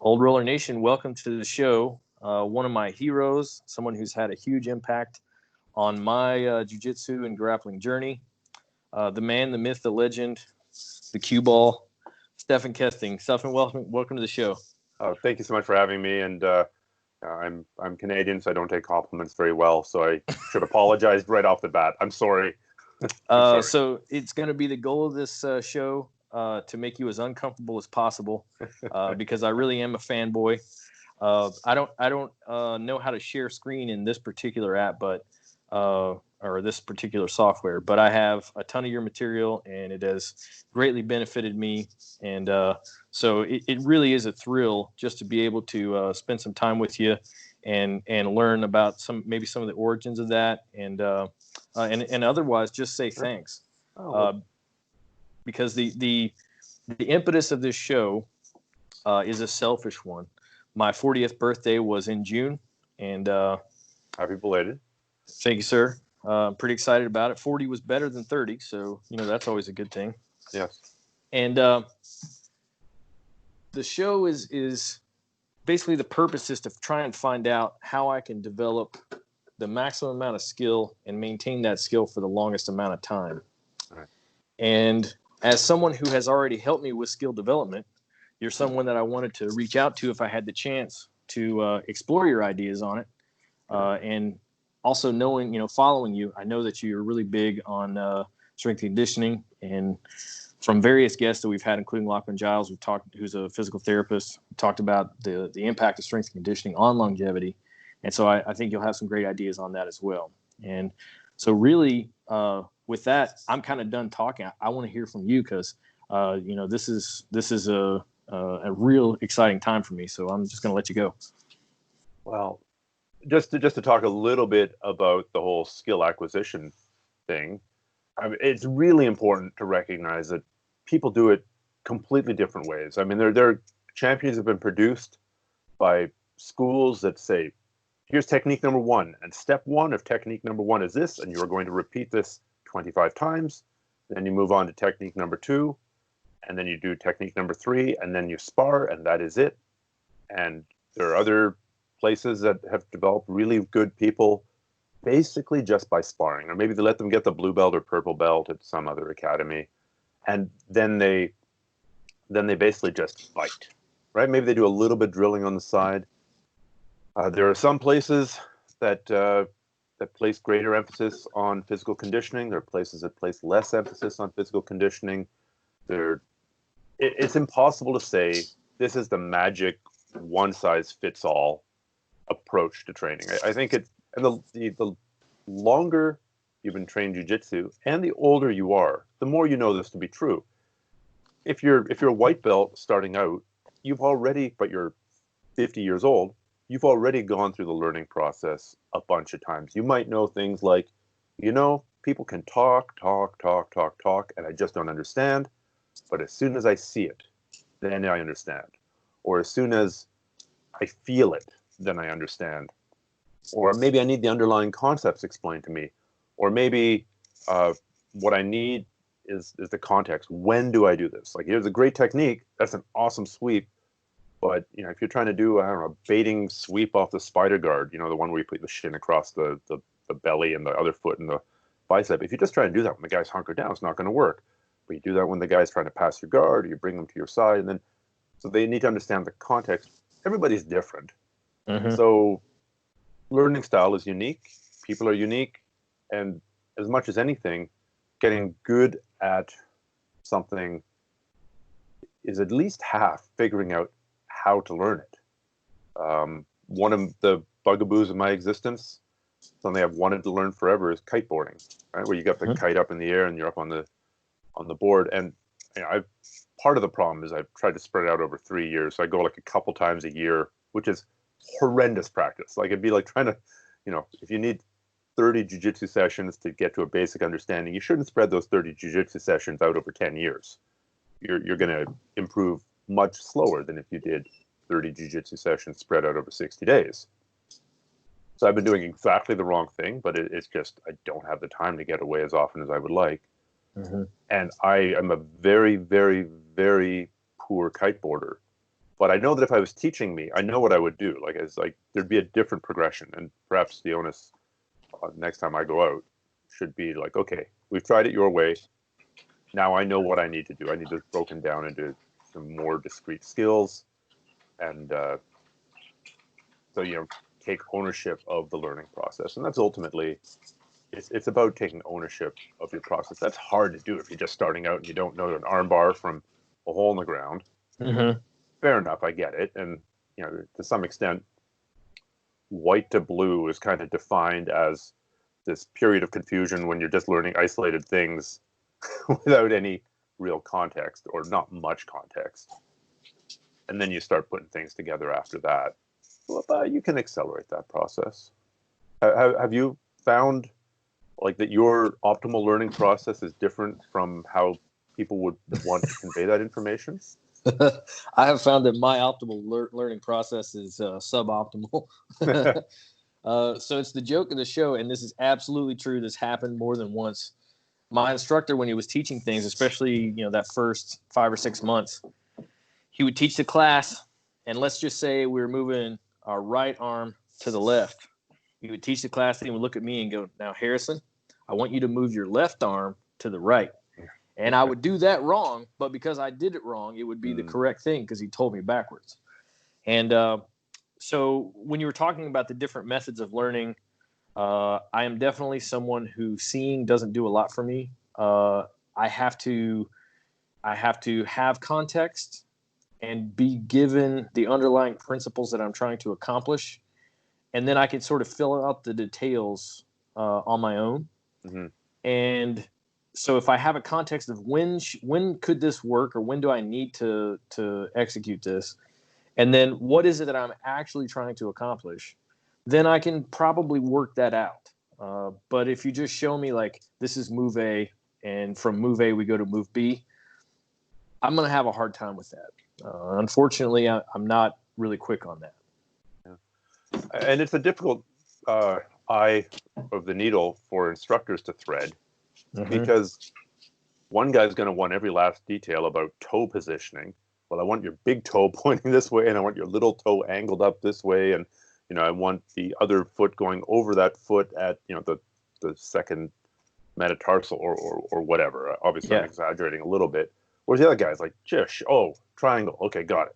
Old Roller Nation, welcome to the show. One of my heroes, someone who's had a huge impact on my jiu-jitsu and grappling journey. The man, the myth, the legend, the cue ball, Stephan Kesting. Stephan, welcome to the show. Thank you so much for having me. And I'm Canadian, so I don't take compliments very well. So I should apologize right off the bat. I'm sorry. So it's going to be the goal of this show to make you as uncomfortable as possible, because I really am a fanboy. I don't know how to share screen in this particular app, but or this particular software, but I have a ton of your material, and it has greatly benefited me. And so it really is a thrill just to be able to spend some time with you and learn about maybe some of the origins of that, and otherwise just say thanks. Because the impetus of this show is a selfish one. My 40th birthday was in June, and happy belated. Thank you, sir. I'm pretty excited about it. 40 was better than 30, so that's always a good thing. Yes. And the show is basically, the purpose is to try and find out how I can develop the maximum amount of skill and maintain that skill for the longest amount of time. All right. And as someone who has already helped me with skill development, you're someone that I wanted to reach out to if I had the chance to explore your ideas on it. And also knowing, following you, I know that you're really big on strength conditioning, and from various guests that we've had, including Lachlan Giles, who's a physical therapist, talked about the impact of strength conditioning on longevity. And so I think you'll have some great ideas on that as well. And so really, with that, I'm kind of done talking. I want to hear from you, because this is a real exciting time for me. So I'm just going to let you go. Well, just to talk a little bit about the whole skill acquisition thing. I mean, it's really important to recognize that people do it completely different ways. I mean, their champions have been produced by schools that say, here's technique number 1, and step 1 of technique number 1 is this, and you're going to repeat this 25 times. Then you move on to technique number 2, and then you do technique number 3, and then you spar, and that is it. And there are other places that have developed really good people basically just by sparring, or maybe they let them get the blue belt or purple belt at some other academy, and then they basically just fight, right? Maybe they do a little bit drilling on the side. There are some places that place greater emphasis on physical conditioning. There are places that place less emphasis on physical conditioning. It's impossible to say this is the magic one-size-fits-all approach to training. I think and the longer you've been trained jiu-jitsu and the older you are, the more you know this to be true. If you're a white belt starting out, but you're 50 years old, you've already gone through the learning process a bunch of times. You might know things like, people can talk, and I just don't understand. But as soon as I see it, then I understand. Or as soon as I feel it, then I understand. Or maybe I need the underlying concepts explained to me. Or maybe what I need is the context. When do I do this? Like, here's a great technique. That's an awesome sweep. But, if you're trying to do, a baiting sweep off the spider guard, the one where you put the shin across the belly and the other foot and the bicep, if you just try to do that when the guy's hunkered down, it's not going to work. But you do that when the guy's trying to pass your guard, or you bring them to your side. And then, so they need to understand the context. Everybody's different. Mm-hmm. So learning style is unique. People are unique. And as much as anything, getting good at something is at least half figuring out how to learn it. One of the bugaboos of my existence, something I've wanted to learn forever, is kiteboarding, right? Where you got the kite up in the air and you're up on the board. And part of the problem is I've tried to spread it out over 3 years. So I go like a couple times a year, which is horrendous practice. Like, it'd be like trying to, if you need 30 jiu-jitsu sessions to get to a basic understanding, you shouldn't spread those 30 jiu-jitsu sessions out over 10 years. You're going to improve much slower than if you did 30 jiu-jitsu sessions spread out over 60 days. So I've been doing exactly the wrong thing, but it's just I don't have the time to get away as often as I would like. Mm-hmm. And I am a very, very, very poor kiteboarder. But I know that if I was teaching me, I know what I would do. Like it's like there'd be a different progression, and perhaps the onus next time I go out should be like, okay, we've tried it your way. Now I know what I need to do. I need to broken down into some more discrete skills, and so take ownership of the learning process. And that's ultimately it's about taking ownership of your process. That's hard to do if you're just starting out and you don't know an arm bar from a hole in the ground. Mm-hmm. Fair enough, I get it. And to some extent, white to blue is kind of defined as this period of confusion when you're just learning isolated things without any real context or not much context. And then you start putting things together after that. Well, you can accelerate that process. Have you found like that your optimal learning process is different from how people would want to convey that information? I have found that my optimal learning process is suboptimal. So it's the joke of the show, and this is absolutely true. This happened more than once. My instructor, when he was teaching things, especially that first 5 or 6 months, he would teach the class, and let's just say we were moving our right arm to the left. He would teach the class, and he would look at me and go, "Now, Harrison, I want you to move your left arm to the right." And I would do that wrong, but because I did it wrong, it would be the correct thing because he told me backwards. And so when you were talking about the different methods of learning, I am definitely someone who seeing doesn't do a lot for me. I have to have context and be given the underlying principles that I'm trying to accomplish, and then I can sort of fill out the details on my own. Mm-hmm. And so if I have a context of when could this work, or when do I need to execute this, and then what is it that I'm actually trying to accomplish, then I can probably work that out. But if you just show me like this is move A, and from move A we go to move B, I'm going to have a hard time with that. Unfortunately, I'm not really quick on that. Yeah. And it's a difficult eye of the needle for instructors to thread. Mm-hmm. Because one guy's going to want every last detail about toe positioning. Well, I want your big toe pointing this way, and I want your little toe angled up this way, and I want the other foot going over that foot at the second metatarsal or whatever. Obviously, I'm exaggerating a little bit. Whereas the other guy's like, triangle. Okay, got it.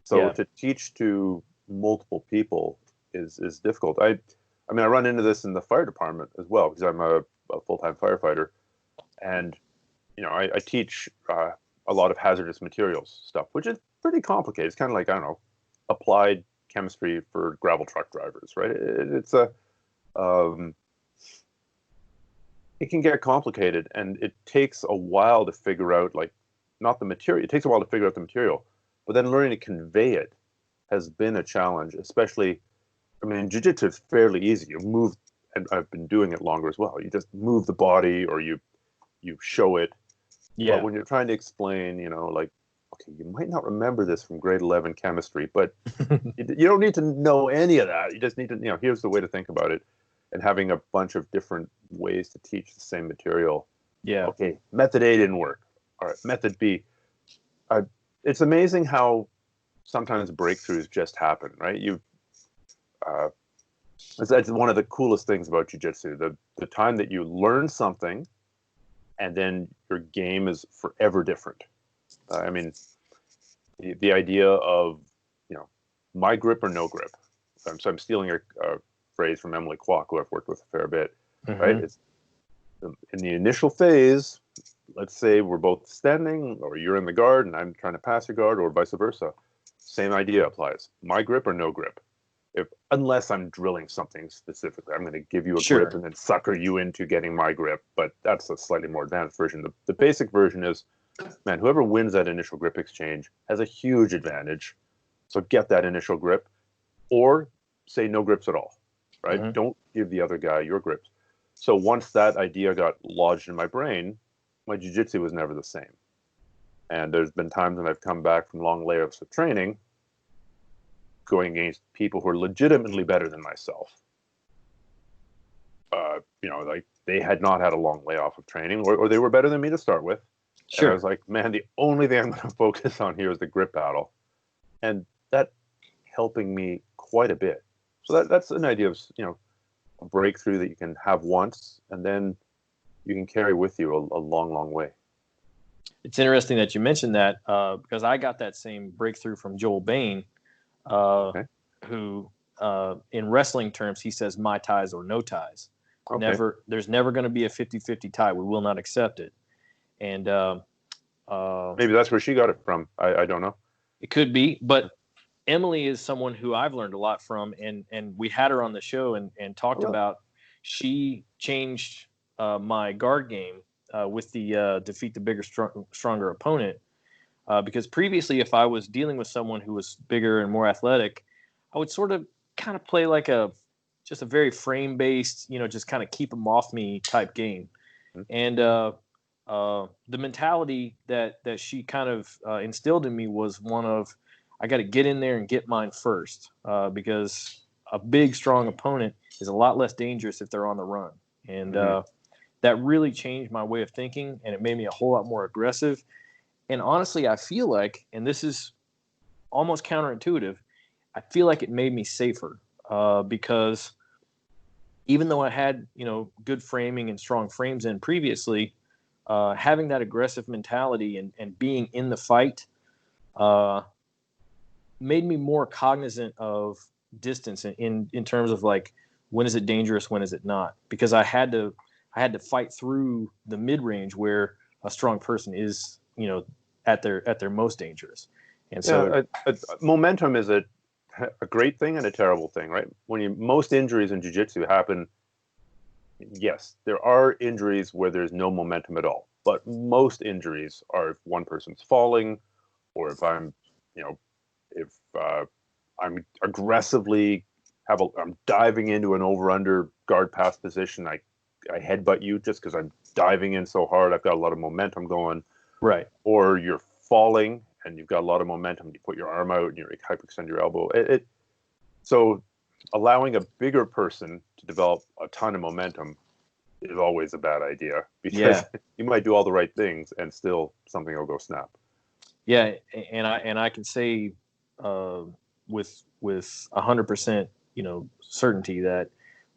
So to teach to multiple people is difficult. I run into this in the fire department as well because I'm a full-time firefighter, and I teach a lot of hazardous materials stuff, which is pretty complicated. It's kind of like, I don't know, applied chemistry for gravel truck drivers, right? It can get complicated, and it takes a while to figure out, like, not the material. It takes a while to figure out the material, but then learning to convey it has been a challenge, especially, in jiu-jitsu is fairly easy. You move, and I've been doing it longer as well. You just move the body, or you show it. Yeah. But when you're trying to explain, like, okay, you might not remember this from grade 11 chemistry, but you don't need to know any of that. You just need to, here's the way to think about it. And having a bunch of different ways to teach the same material. Yeah. Okay, method A didn't work. All right, method B. It's amazing how sometimes breakthroughs just happen, right? That's one of the coolest things about jiu-jitsu. The time that you learn something, and then your game is forever different. The idea of my grip or no grip. So I'm stealing a phrase from Emily Kwok, who I've worked with a fair bit. Mm-hmm. Right? It's, in the initial phase, let's say we're both standing, or you're in the guard and I'm trying to pass your guard, or vice versa. Same idea applies. My grip or no grip. Unless I'm drilling something specifically, I'm going to give you a grip and then sucker you into getting my grip. But that's a slightly more advanced version. The basic version is, man, whoever wins that initial grip exchange has a huge advantage. So get that initial grip, or say no grips at all, right? Mm-hmm. Don't give the other guy your grips. So once that idea got lodged in my brain, my jiu-jitsu was never the same. And there's been times when I've come back from long layups of training going against people who are legitimately better than myself. Like they had not had a long layoff of training, or they were better than me to start with. Sure. And I was like, man, the only thing I'm going to focus on here is the grip battle. and that helping me quite a bit. So that's an idea of, a breakthrough that you can have once, and then you can carry with you a long, long way. It's interesting that you mentioned that because I got that same breakthrough from Joel Bain, Okay. who in wrestling terms, he says my ties or no ties. Okay. There's never going to be a 50-50 tie. We will not accept it. And Maybe that's where she got it from. I don't know. it could be, but Emily is someone who I've learned a lot from, and we had her on the show and talked about. She changed my guard game with the defeat the bigger, stronger opponent. Because previously, if I was dealing with someone who was bigger and more athletic, I would sort of kind of play like just a very frame based, just kind of keep them off me type game. And the mentality that she kind of instilled in me was one of, I got to get in there and get mine first, because a big, strong opponent is a lot less dangerous if they're on the run. And that really changed my way of thinking, and it made me a whole lot more aggressive. And honestly, I feel like, and this is almost counterintuitive, I feel like it made me safer because even though I had, good framing and strong frames in previously, having that aggressive mentality and being in the fight made me more cognizant of distance in terms of like, when is it dangerous, when is it not? Because I had to fight through the mid range where a strong person is, at their most dangerous. And so momentum is a great thing and a terrible thing, right? When most injuries in jiu-jitsu happen, yes, there are injuries where there's no momentum at all, but most injuries are if one person's falling, or if I'm aggressively I'm diving into an over-under guard pass position. I headbutt you just because I'm diving in so hard. I've got a lot of momentum going. Right. Or you're falling and you've got a lot of momentum. You put your arm out and you hyperextend your elbow. So allowing a bigger person to develop a ton of momentum is always a bad idea, because you might do all the right things and still something will go snap. Yeah, and I can say with 100%, certainty that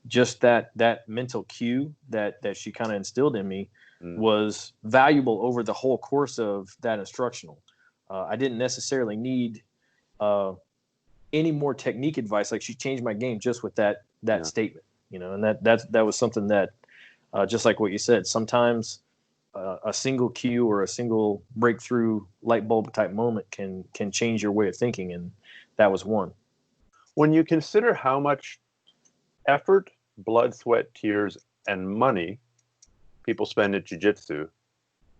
just that mental cue that she kind of instilled in me was valuable over the whole course of that instructional. I didn't necessarily need any more technique advice. Like, she changed my game just with that statement, and that was something that, just like what you said, sometimes a single cue or a single breakthrough light bulb type moment can change your way of thinking, and that was one. When you consider how much effort, blood, sweat, tears, and money people spend at jiu-jitsu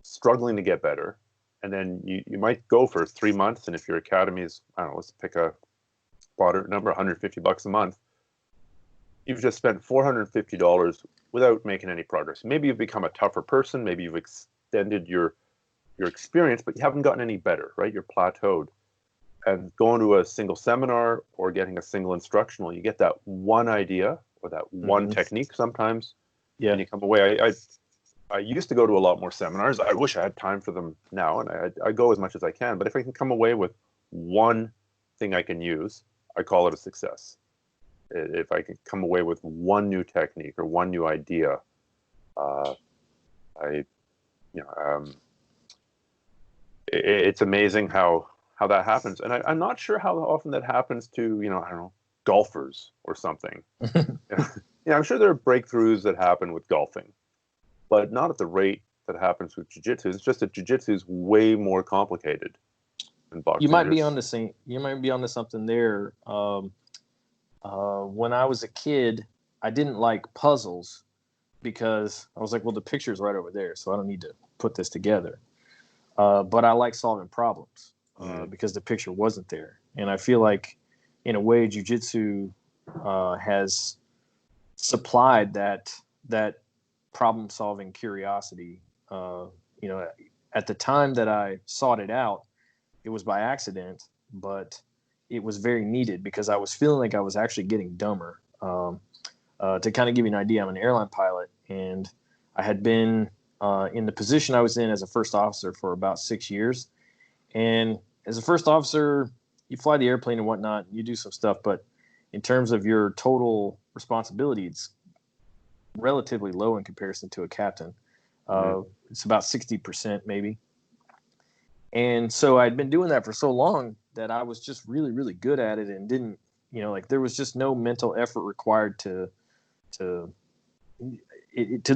struggling to get better, and then you might go for 3 months, and if your academy is, I don't know, let's pick a broader number, $150 a month, you've just spent $450 without making any progress. Maybe you've become a tougher person, maybe you've extended your experience, but you haven't gotten any better, right? You're plateaued. And going to a single seminar or getting a single instructional, you get that one idea or that one technique sometimes, and you come away. I used to go to a lot more seminars. I wish I had time for them now, and I go as much as I can. But if I can come away with one thing I can use, I call it a success. If I can come away with one new technique or one new idea, it's amazing how that happens. And I'm not sure how often that happens to, I don't know, golfers or something. I'm sure there are breakthroughs that happen with golfing, but not at the rate that happens with jiu-jitsu. It's just that jiu-jitsu is way more complicated than boxing. You might be onto something there. When I was a kid, I didn't like puzzles because I was like, well, the picture's right over there, so I don't need to put this together. But I like solving problems because the picture wasn't there. And I feel like, in a way, jiu-jitsu has supplied that problem-solving curiosity. At the time that I sought it out, it was by accident, but it was very needed because I was feeling like I was actually getting dumber. To kind of give you an idea, I'm an airline pilot, and I had been in the position I was in as a first officer for about 6 years. And as a first officer, you fly the airplane and whatnot, you do some stuff, but in terms of your total responsibility, it's relatively low in comparison to a captain. It's about 60% maybe. And so I'd been doing that for so long that I was just really, really good at it, and didn't, like there was just no mental effort required to the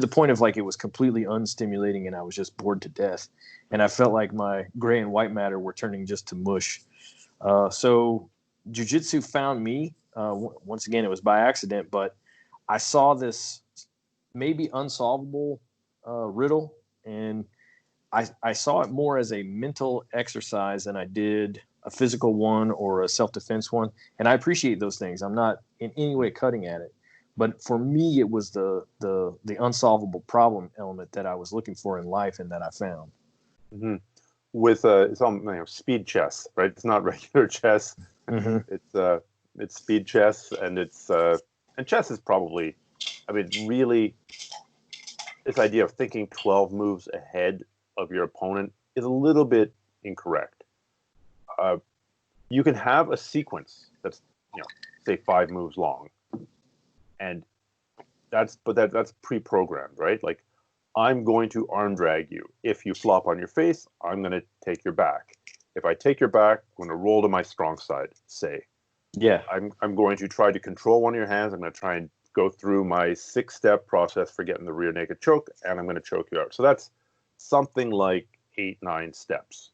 point of like it was completely unstimulating, and I was just bored to death. And I felt like my gray and white matter were turning just to mush. So jiu-jitsu found me. Once again, it was by accident, but I saw this maybe unsolvable riddle, and I saw it more as a mental exercise than I did a physical one or a self-defense one. And I appreciate those things. I'm not in any way cutting at it. But for me, it was the unsolvable problem element that I was looking for in life and that I found. Mm-hmm. With it's all speed chess, right? It's not regular chess. Mm-hmm. It's speed chess, and and chess is probably, really, this idea of thinking 12 moves ahead of your opponent is a little bit incorrect. You can have a sequence that's, say 5 moves long, and that's pre-programmed, right? Like, I'm going to arm drag you. If you flop on your face, I'm going to take your back. If I take your back, I'm going to roll to my strong side, say. Yeah. I'm going to try to control one of your hands. I'm going to try and go through my 6-step process for getting the rear naked choke, and I'm going to choke you out. So that's something like 8-9 steps.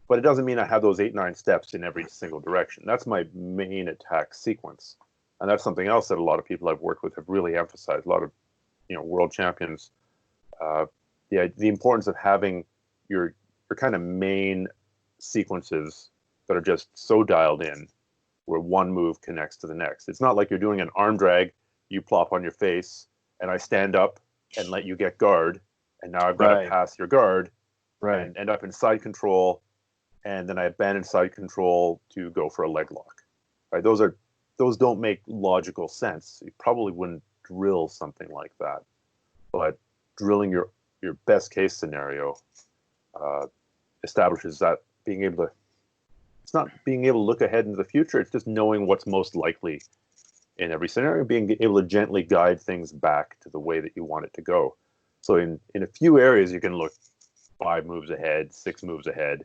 But it doesn't mean I have those 8-9 steps in every single direction. That's my main attack sequence. And that's something else that a lot of people I've worked with have really emphasized. A lot of, world champions, the importance of having your kind of main sequences that are just so dialed in, where one move connects to the next. It's not like you're doing an arm drag, you plop on your face, and I stand up and let you get guard, and now I've got to pass your guard, and end up in side control, and then I abandon side control to go for a leg lock. Right? Those don't make logical sense. You probably wouldn't drill something like that, but drilling your best case scenario establishes that it's not being able to look ahead into the future. It's just knowing what's most likely in every scenario, being able to gently guide things back to the way that you want it to go. So in a few areas, you can look 5 moves ahead, 6 moves ahead,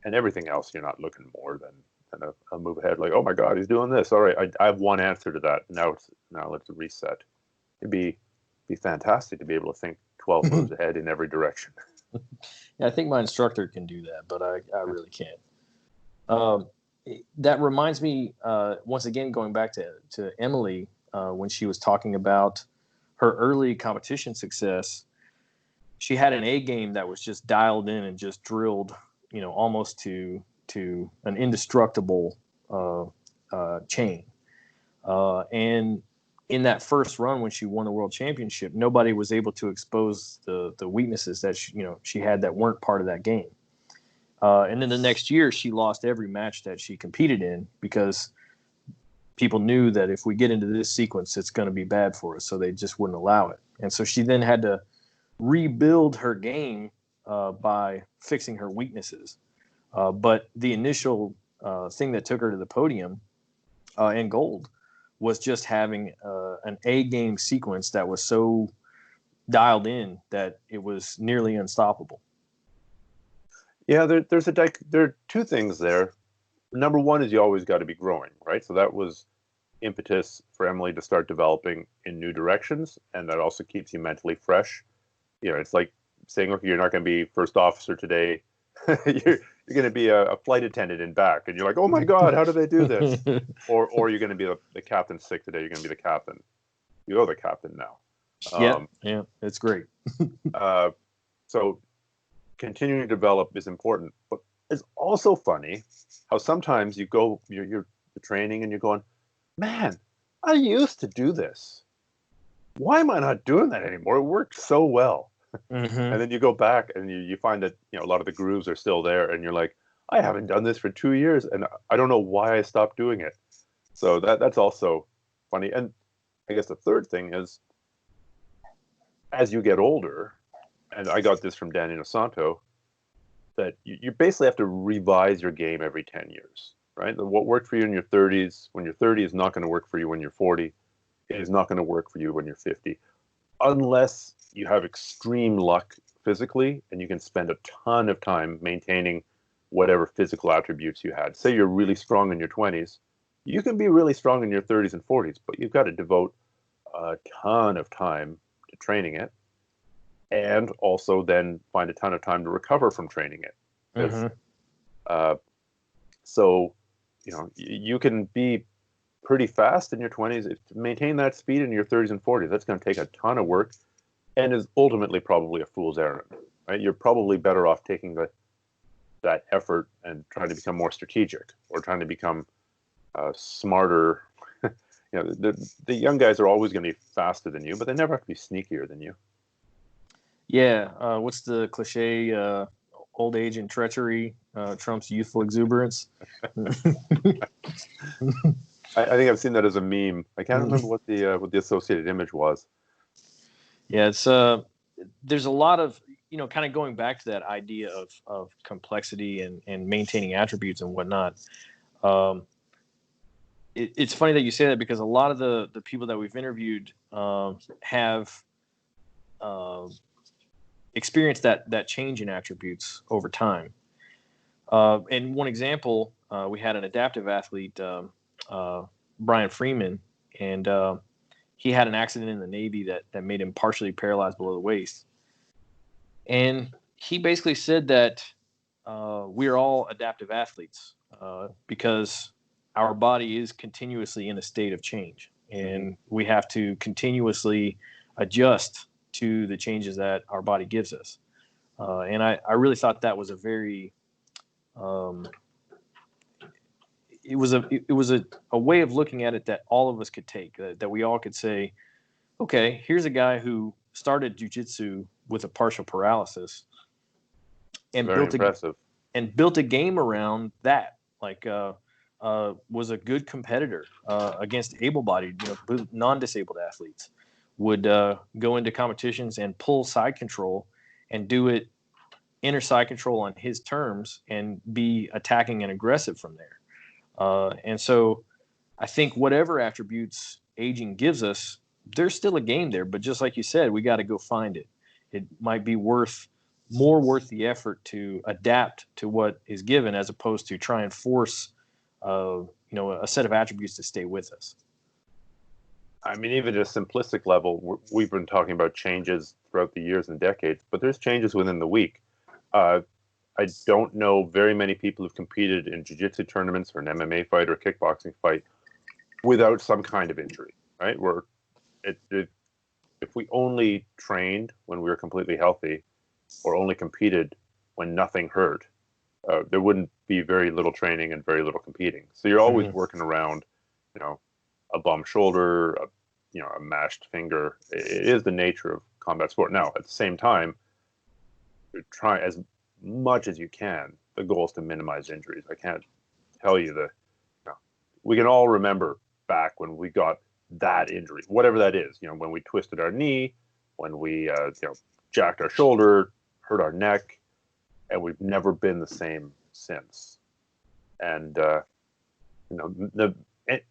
and everything else, you're not looking more than a move ahead. Like, oh my God, he's doing this. All right, I have one answer to that. Now let's reset. It'd be fantastic to be able to think 12 moves ahead in every direction. Yeah, I think my instructor can do that, but I really can't. That reminds me, once again, going back to Emily, when she was talking about her early competition success. She had an A game that was just dialed in and just drilled, almost to an indestructible chain. And in that first run, when she won the world championship, nobody was able to expose the weaknesses that she had that weren't part of that game. And then the next year, she lost every match that she competed in because people knew that if we get into this sequence, it's going to be bad for us. So they just wouldn't allow it. And so she then had to rebuild her game by fixing her weaknesses. But the initial thing that took her to the podium and gold was just having an A game sequence that was so dialed in that it was nearly unstoppable. Yeah, there are 2 things there. Number one is you always got to be growing, right? So that was impetus for Emily to start developing in new directions, and that also keeps you mentally fresh. It's like saying, okay, you're not going to be first officer today. you're going to be a flight attendant in back, and you're like, oh my God, how do they do this? or you're going to be the captain's sick today. You're going to be the captain. You're the captain now. Yeah, it's great. So continuing to develop is important, but it's also funny how sometimes you're training and you're going, man, I used to do this. Why am I not doing that anymore? It worked so well. Mm-hmm. And then you go back and you find that a lot of the grooves are still there, and you're like, I haven't done this for 2 years, and I don't know why I stopped doing it. So that's also funny. And I guess the third thing is, as you get older, and I got this from Dan Inosanto, that you basically have to revise your game every 10 years. right? What worked for you in your 30s, when you're 30, is not going to work for you when you're 40. It is not going to work for you when you're 50, unless you have extreme luck physically and you can spend a ton of time maintaining whatever physical attributes you had. Say you're really strong in your 20s, you can be really strong in your 30s and 40s, but you've got to devote a ton of time to training it, and also then find a ton of time to recover from training it. Because so, you can be pretty fast in your 20s. To maintain that speed in your 30s and 40s, that's going to take a ton of work and is ultimately probably a fool's errand, right? You're probably better off taking that effort and trying to become more strategic, or trying to become smarter. The young guys are always going to be faster than you, but they never have to be sneakier than you. Yeah. What's the cliche? Old age and treachery trumps youthful exuberance. I think I've seen that as a meme. I can't remember what the associated image was. Yeah, it's there's a lot of, kind of going back to that idea of complexity and maintaining attributes and whatnot. It's funny that you say that, because a lot of the people that we've interviewed have experienced that change in attributes over time. And one example, we had an adaptive athlete, Brian Freeman, and he had an accident in the Navy that made him partially paralyzed below the waist. And he basically said that we're all adaptive athletes because our body is continuously in a state of change, and we have to continuously adjust to the changes that our body gives us. And I really thought that was a very it was a way of looking at it that all of us could take, that we all could say, okay, here's a guy who started jiu-jitsu with a partial paralysis and built a game around that. Like was a good competitor against able-bodied, non-disabled athletes. Would go into competitions and pull side control and do it inner side control on his terms and be attacking and aggressive from there. And so I think whatever attributes aging gives us, there's still a game there. But just like you said, we got to go find it. It might be worth the effort to adapt to what is given, as opposed to try and force, a set of attributes to stay with us. I mean, even at a simplistic level, we've been talking about changes throughout the years and decades, but there's changes within the week. I don't know very many people who've competed in jiu-jitsu tournaments or an MMA fight or a kickboxing fight without some kind of injury, right? If we only trained when we were completely healthy, or only competed when nothing hurt, there wouldn't be very little training and very little competing. So you're always working around, a bum shoulder, a mashed finger. It is the nature of combat sport. Now, at the same time, try as much as you can. The goal is to minimize injuries. I can't tell you we can all remember back when we got that injury, whatever that is. When we twisted our knee, when we jacked our shoulder, hurt our neck, and we've never been the same since. And the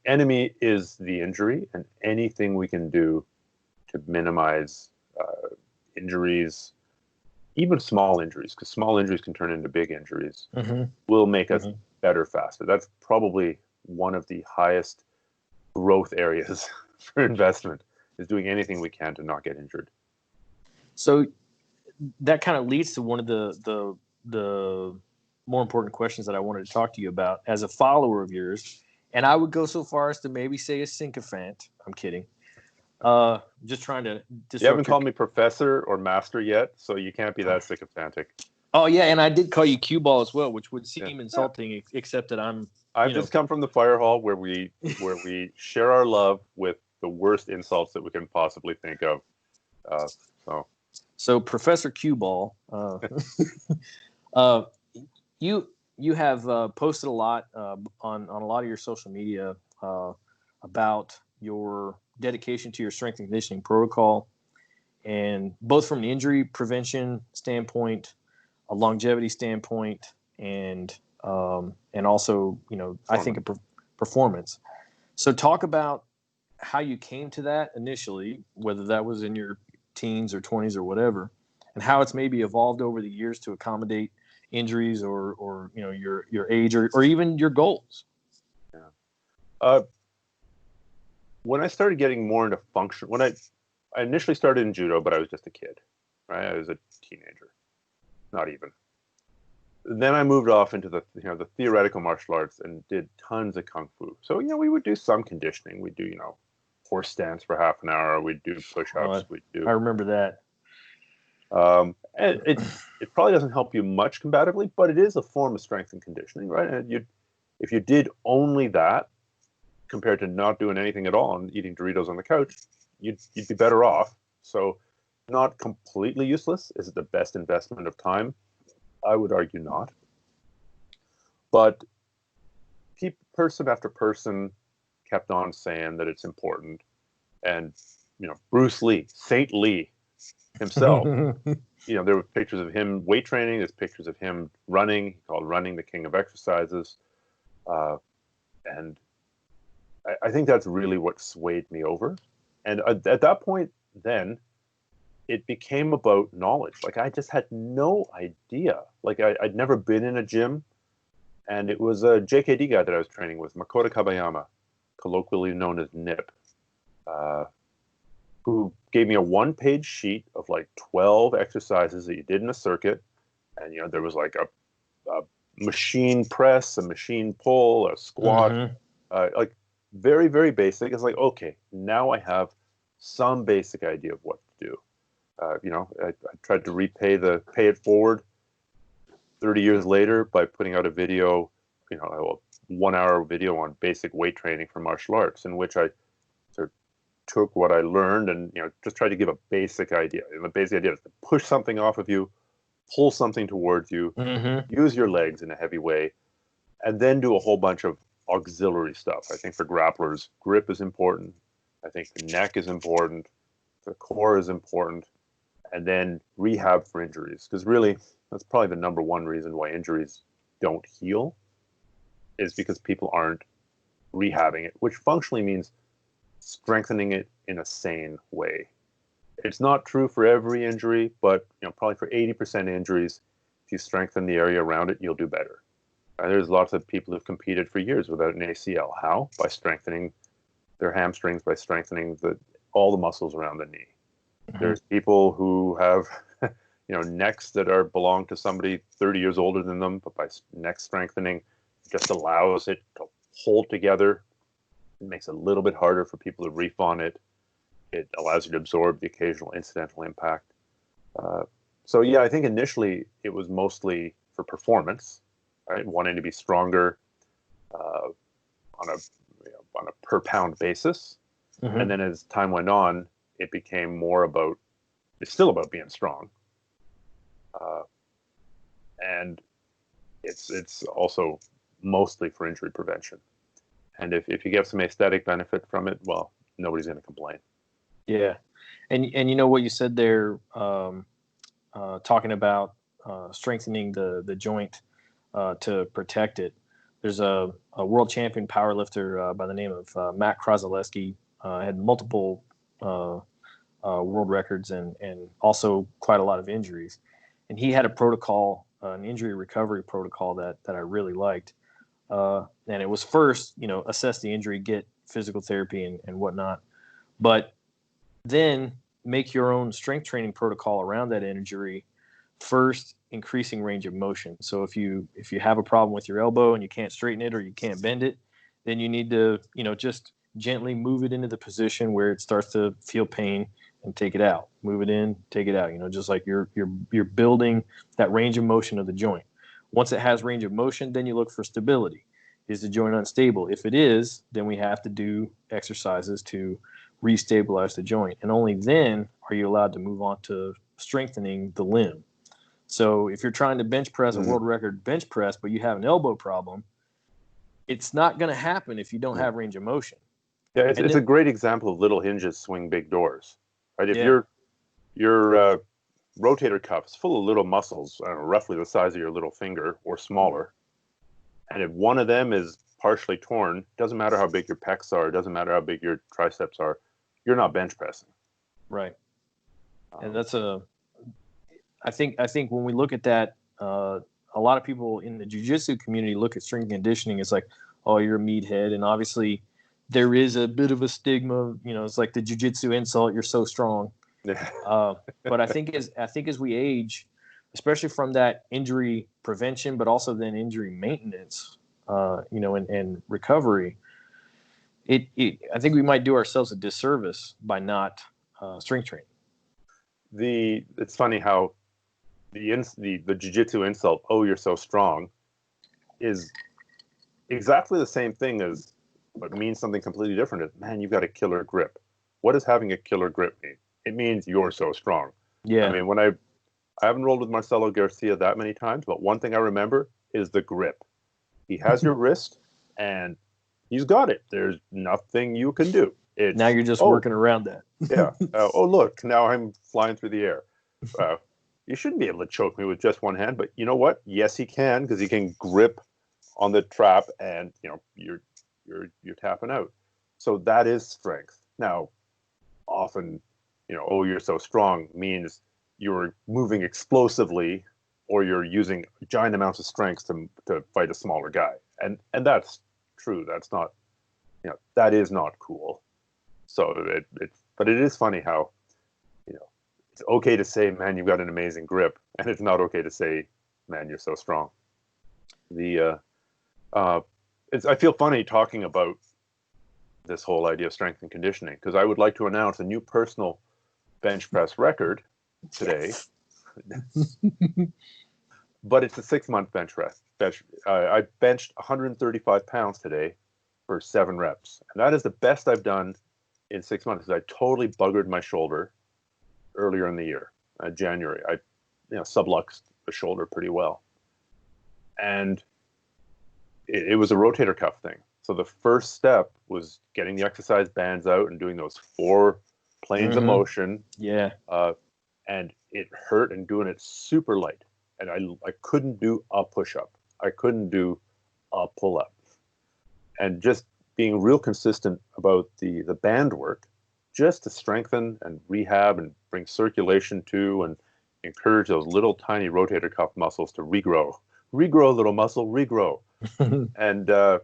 enemy is the injury, and anything we can do to minimize injuries, even small injuries, because small injuries can turn into big injuries, will make us better faster. That's probably one of the highest growth areas for investment, is doing anything we can to not get injured. So that kind of leads to one of the more important questions that I wanted to talk to you about as a follower of yours. And I would go so far as to maybe say a sycophant. I'm kidding. Just trying to. You haven't called me professor or master yet, so you can't be that sycophantic. Oh yeah, and I did call you cue ball as well, which would seem insulting, except that I've just come from the fire hall where we share our love with the worst insults that we can possibly think of. So Professor Cue Ball, you have posted a lot on a lot of your social media about your dedication to your strength and conditioning protocol, and both from an injury prevention standpoint, a longevity standpoint, and and also, I think performance. So talk about how you came to that initially, whether that was in your teens or 20s or whatever, and how it's maybe evolved over the years to accommodate injuries or your age or even your goals. Yeah. When I started getting more into function, when I initially started in judo, but I was just a kid, right? I was a teenager, not even. Then I moved off into the theoretical martial arts and did tons of kung fu. So we would do some conditioning. We'd do horse stance for half an hour. We'd do push-ups. I remember that. And it probably doesn't help you much combatively, but it is a form of strength and conditioning, right? And if you did only that compared to not doing anything at all and eating Doritos on the couch, you'd be better off. So not completely useless. Is it the best investment of time? I would argue not. But person after person kept on saying that it's important. And, Bruce Lee, Saint Lee himself, there were pictures of him weight training. There's pictures of him running. He called running the king of exercises. And I think that's really what swayed me over. And at that point, then it became about knowledge. Like I just had no idea. Like I'd never been in a gym, and it was a JKD guy that I was training with, Makoto Kabayama, colloquially known as Nip, who gave me a one-page sheet of like 12 exercises that you did in a circuit, and there was like a machine press, a machine pull, a squat, like very, very basic. It's like, okay, now I have some basic idea of what to do. I tried to pay it forward 30 years later by putting out a video, a 1-hour video on basic weight training for martial arts, in which I sort of took what I learned and, just tried to give a basic idea. And the basic idea is to push something off of you, pull something towards you, use your legs in a heavy way, and then do a whole bunch of auxiliary stuff. I think for grapplers, grip is important. I think the neck is important. The core is important. And then rehab for injuries. Because really, that's probably the number one reason why injuries don't heal, is because people aren't rehabbing it, which functionally means strengthening it in a sane way. It's not true for every injury, but probably for 80% of injuries, if you strengthen the area around it, you'll do better. There's lots of people who've competed for years without an ACL. How? By strengthening their hamstrings, by strengthening all the muscles around the knee. There's people who have, necks that belong to somebody 30 years older than them, but by neck strengthening, it just allows it to hold together. It makes it a little bit harder for people to reef on it. It allows you to absorb the occasional incidental impact. So I think initially it was mostly for performance, right? Wanting to be stronger on a per pound basis. And then as time went on, it became more about, it's still about being strong. And it's also mostly for injury prevention. And if you get some aesthetic benefit from it, well, nobody's going to complain. Yeah. And what you said there, talking about strengthening the joint to protect it. There's a world champion powerlifter by the name of Matt Krasaleski, had multiple world records and also quite a lot of injuries. And he had a protocol, an injury recovery protocol that I really liked. And it was first, assess the injury, get physical therapy and whatnot. But then make your own strength training protocol around that injury, first increasing range of motion. So if you have a problem with your elbow and you can't straighten it or you can't bend it, then you need to, just gently move it into the position where it starts to feel pain and take it out. Move it in, take it out. Just like you're building that range of motion of the joint. Once it has range of motion, then you look for stability. Is the joint unstable? If it is, then we have to do exercises to restabilize the joint. And only then are you allowed to move on to strengthening the limb. So if you're trying to bench press a world record bench press, but you have an elbow problem, it's not going to happen if you don't have range of motion. Yeah, it's a great example of little hinges swing big doors. Right? If your rotator cuff is full of little muscles, roughly the size of your little finger or smaller, And if one of them is partially torn, doesn't matter how big your pecs are, doesn't matter how big your triceps are, you're not bench pressing. Right. And that's I think when we look at that, a lot of people in the jiu-jitsu community look at strength and conditioning. It's like, oh, you're a meathead. And obviously there is a bit of a stigma, it's like the jiu-jitsu insult, you're so strong. But I think as we age, especially from that injury prevention, but also then injury maintenance, and recovery, I think we might do ourselves a disservice by not strength training. It's funny how the jiu-jitsu insult, oh, you're so strong, is exactly the same thing as what means something completely different. Is, man, you've got a killer grip. What does having a killer grip mean? It means you're so strong. Yeah. I mean, when I haven't rolled with Marcelo Garcia that many times, but one thing I remember is the grip. He has your wrist, and he's got it. There's nothing you can do. Now you're just working around that. Yeah. Oh, look, now I'm flying through the air. You shouldn't be able to choke me with just one hand, but you know what? Yes, he can, because he can grip on the trap, and you're tapping out. So that is strength. Now, often, oh, you're so strong means you're moving explosively, or you're using giant amounts of strength to fight a smaller guy, and that's true. That's not, that is not cool. So but it is funny how, it's okay to say, man, you've got an amazing grip, and it's not okay to say, man, you're so strong. I feel funny talking about this whole idea of strength and conditioning, because I would like to announce a new personal bench press record today. But it's a 6-month bench press. I benched 135 pounds today for 7 reps, and that is the best I've done in 6 months. I totally buggered my shoulder earlier in the year, January. I subluxed the shoulder pretty well, and it was a rotator cuff thing. So the first step was getting the exercise bands out and doing those 4 planes of motion. Yeah. And it hurt, and doing it super light. And I couldn't do a push-up. I couldn't do a pull-up. And just being real consistent about the band work, just to strengthen and rehab and bring circulation to, and encourage those little tiny rotator cuff muscles to regrow. Regrow, little muscle, regrow. And I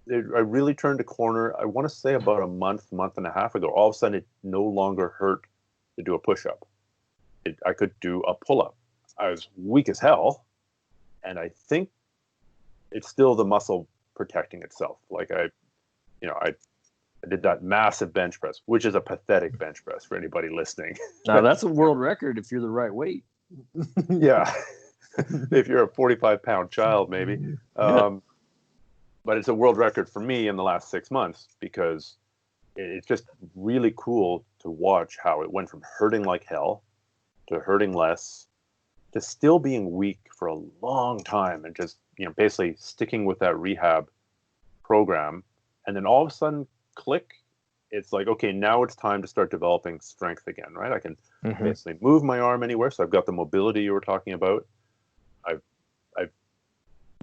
really turned a corner, I want to say about a month and a half ago. All of a sudden, it no longer hurt to do a push-up. I could do a pull-up. I was weak as hell, and I think it's still the muscle protecting itself. Like I did that massive bench press, which is a pathetic bench press for anybody listening. Now that's a world record if you're the right weight. Yeah. If you're a 45-pound child, maybe. But it's a world record for me in the last 6 months, because it's just really cool to watch how it went from hurting like hell to hurting less to still being weak for a long time, and just basically sticking with that rehab program. And then all of a sudden, click, it's like, okay, now it's time to start developing strength again, right? I can basically move my arm anywhere, so I've got the mobility you were talking about. I've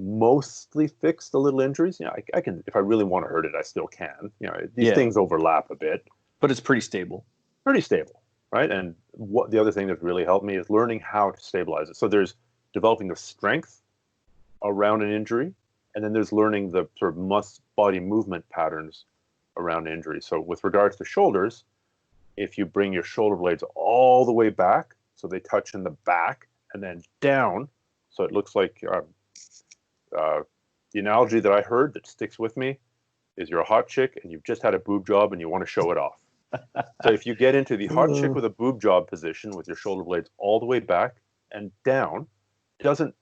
mostly fixed the little injuries. I can, if I really want to hurt it, I still can. These things overlap a bit, but it's pretty stable. Right? And what the other thing that's really helped me is learning how to stabilize it. So there's developing the strength around an injury, and then there's learning the sort of body movement patterns around injury. So with regards to shoulders, if you bring your shoulder blades all the way back, so they touch in the back, and then down, so it looks like the analogy that I heard that sticks with me is you're a hot chick and you've just had a boob job and you want to show it off. So if you get into the hot chick with a boob job position with your shoulder blades all the way back and down, it doesn't,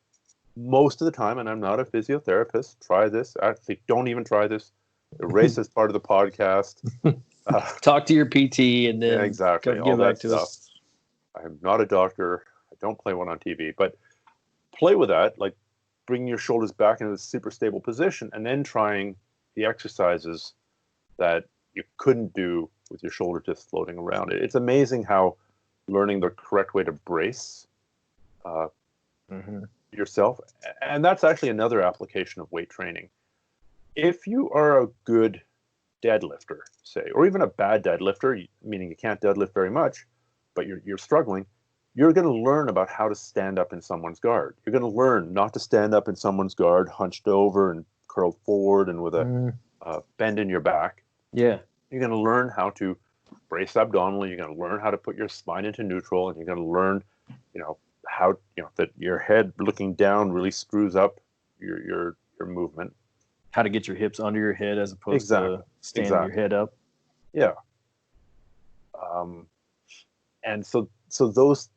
most of the time, and I'm not a physiotherapist, try this. Actually, don't even try this. Erase this part of the podcast. Talk to your PT and then exactly all that stuff. I'm not a doctor. I don't play one on TV, but play with that, like bringing your shoulders back into a super stable position, and then trying the exercises that you couldn't do with your shoulder just floating around. It's amazing how learning the correct way to brace yourself. And that's actually another application of weight training. If you are a good deadlifter, say, or even a bad deadlifter, meaning you can't deadlift very much, but you're struggling, you're going to learn about how to stand up in someone's guard. You're going to learn not to stand up in someone's guard hunched over and curled forward and with a bend in your back. Yeah. You're going to learn how to brace abdominally. You're going to learn how to put your spine into neutral, and you're going to learn, how that your head looking down really screws up your movement. How to get your hips under your head as opposed to standing your head up. Yeah. And so those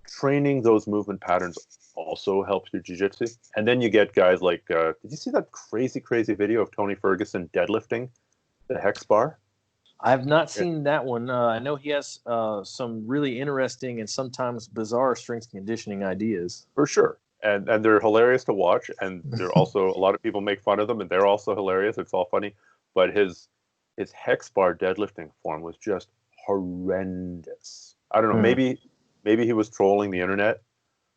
training those movement patterns also helps your jiu-jitsu. And then you get guys like, did you see that crazy video of Tony Ferguson deadlifting the hex bar? I have not seen that one. I know he has some really interesting and sometimes bizarre strength conditioning ideas. For sure. And they're hilarious to watch. And they're also, a lot of people make fun of them, and they're also hilarious. It's all funny. But his hex bar deadlifting form was just horrendous. I don't know. Maybe he was trolling the internet,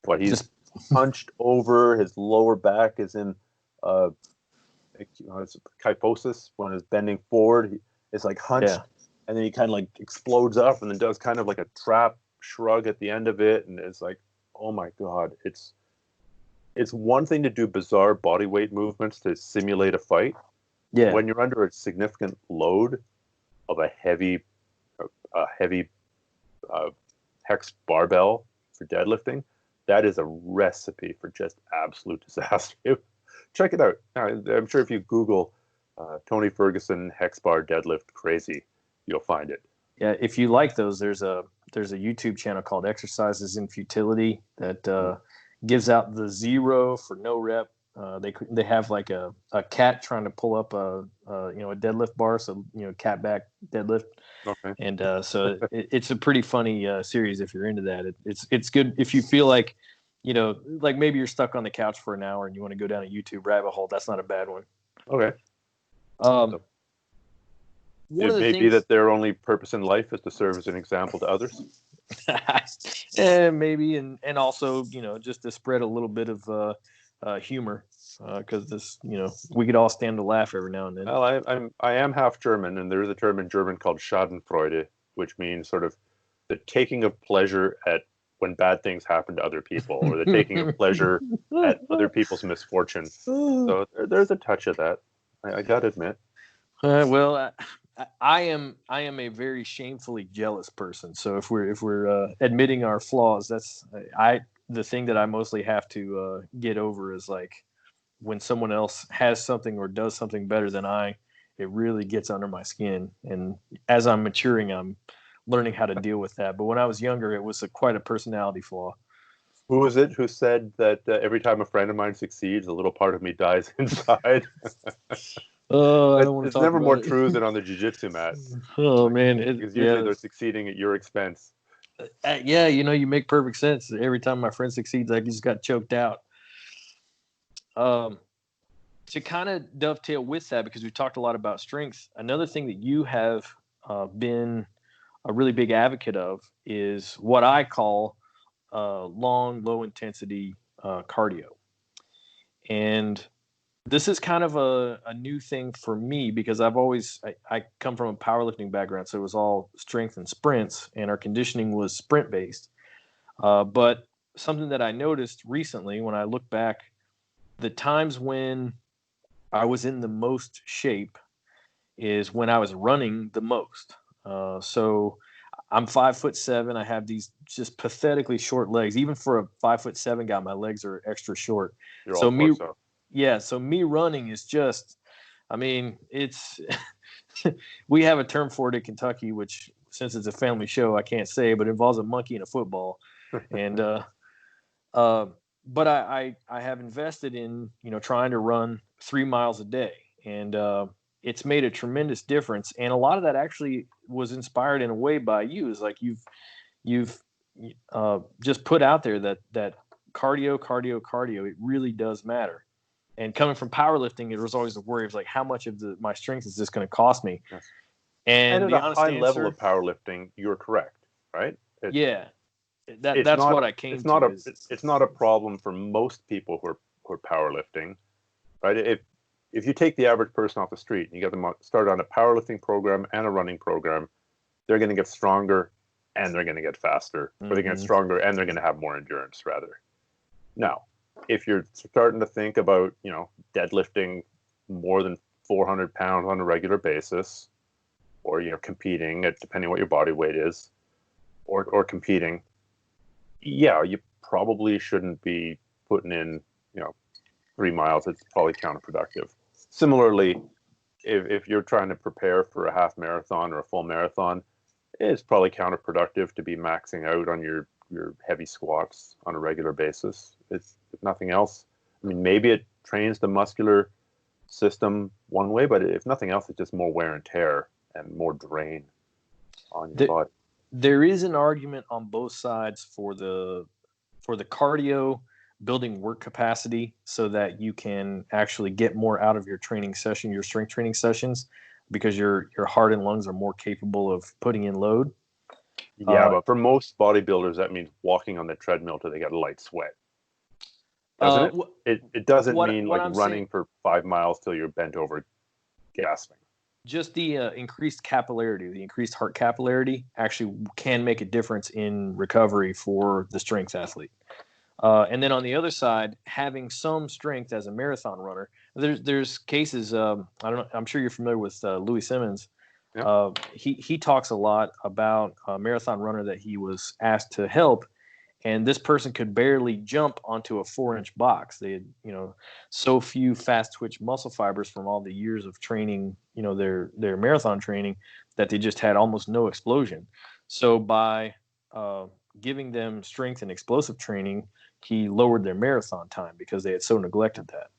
but he's just hunched over. His lower back is in it's kyphosis when it's bending forward. It's like hunched, and then he kind of like explodes up, and then does kind of like a trap shrug at the end of it, and it's like, oh my god, it's one thing to do bizarre body weight movements to simulate a fight. Yeah. When you're under a significant load of a heavy hex barbell for deadlifting, that is a recipe for just absolute disaster. Check it out. I'm sure if you Google Tony Ferguson hex bar deadlift crazy, you'll find it. Yeah, if you like those, there's a YouTube channel called Exercises in Futility that gives out the 0 for no rep. They have like a cat trying to pull up a deadlift bar, so cat back deadlift. Okay. And so it's a pretty funny series if you're into that. It's good if you feel like like maybe you're stuck on the couch for an hour and you want to go down a YouTube rabbit hole. That's not a bad one. Okay. It may be that their only purpose in life is to serve as an example to others. Maybe, and also just to spread a little bit of humor, because this we could all stand to laugh every now and then. Well, I am half German, and there is a term in German called Schadenfreude, which means sort of the taking of pleasure at when bad things happen to other people, or the taking of pleasure at other people's misfortune. So there's a touch of that. I gotta admit. Well, I am a very shamefully jealous person. So if we're admitting our flaws, that's the thing that I mostly have to get over is like when someone else has something or does something better than it really gets under my skin. And as I'm maturing, I'm learning how to deal with that. But when I was younger, it was quite a personality flaw. Who was it who said that every time a friend of mine succeeds, a little part of me dies inside? Oh, I don't want to it's talk never about more it. true than on the jiu-jitsu mat. Oh man, because usually they're succeeding at your expense. Yeah, you make perfect sense. Every time my friend succeeds, I just got choked out. To kind of dovetail with that, because we talked a lot about strength, another thing that you have been a really big advocate of is what I call long, low intensity cardio. And this is kind of a new thing for me because I come from a powerlifting background, so it was all strength and sprints, and our conditioning was sprint based. But something that I noticed recently when I look back, the times when I was in the most shape is when I was running the most. So I'm 5'7". I have these just pathetically short legs. Even for a 5'7" guy, my legs are extra short. You're so all me, so. Yeah. So me running is just, it's, we have a term for it in Kentucky, which since it's a family show, I can't say, but it involves a monkey and a football. And, but I have invested in, trying to run 3 miles a day, and it's made a tremendous difference. And a lot of that actually was inspired in a way by you. Is like you've just put out there that cardio, it really does matter. And coming from powerlifting, it was always a worry of like, how much of my strength is this going to cost me? Yes. And at a high level of powerlifting, you're correct, right? Yeah. it's that's not what I came it's not to. a it's not a problem for most people who are powerlifting, right? If you take the average person off the street and you get them started on a powerlifting program and a running program, they're going to get stronger and they're going to get faster, or they're going to get stronger and they're going to have more endurance, rather. Now, if you're starting to think about, deadlifting more than 400 pounds on a regular basis, or, competing at, depending what your body weight is, or competing, yeah, you probably shouldn't be putting in, 3 miles. It's probably counterproductive. Similarly, if you're trying to prepare for a half marathon or a full marathon, it's probably counterproductive to be maxing out on your heavy squats on a regular basis. It's, if nothing else, I mean, maybe it trains the muscular system one way, but if nothing else, it's just more wear and tear and more drain on your body. There is an argument on both sides for the cardio, building work capacity so that you can actually get more out of your training session, your strength training sessions, because your heart and lungs are more capable of putting in load. Yeah, but for most bodybuilders, that means walking on the treadmill till they get a light sweat. Doesn't it? It doesn't mean like running for 5 miles till you're bent over gasping. Just the increased capillarity, the increased heart capillarity actually can make a difference in recovery for the strength athlete. And then on the other side, having some strength as a marathon runner, there's cases. I don't know. I'm sure you're familiar with Louis Simmons. Yeah. He talks a lot about a marathon runner that he was asked to help, and this person could barely jump onto a 4-inch box. They had, so few fast twitch muscle fibers from all the years of training, their marathon training, that they just had almost no explosion. So by giving them strength and explosive training, he lowered their marathon time because they had so neglected that.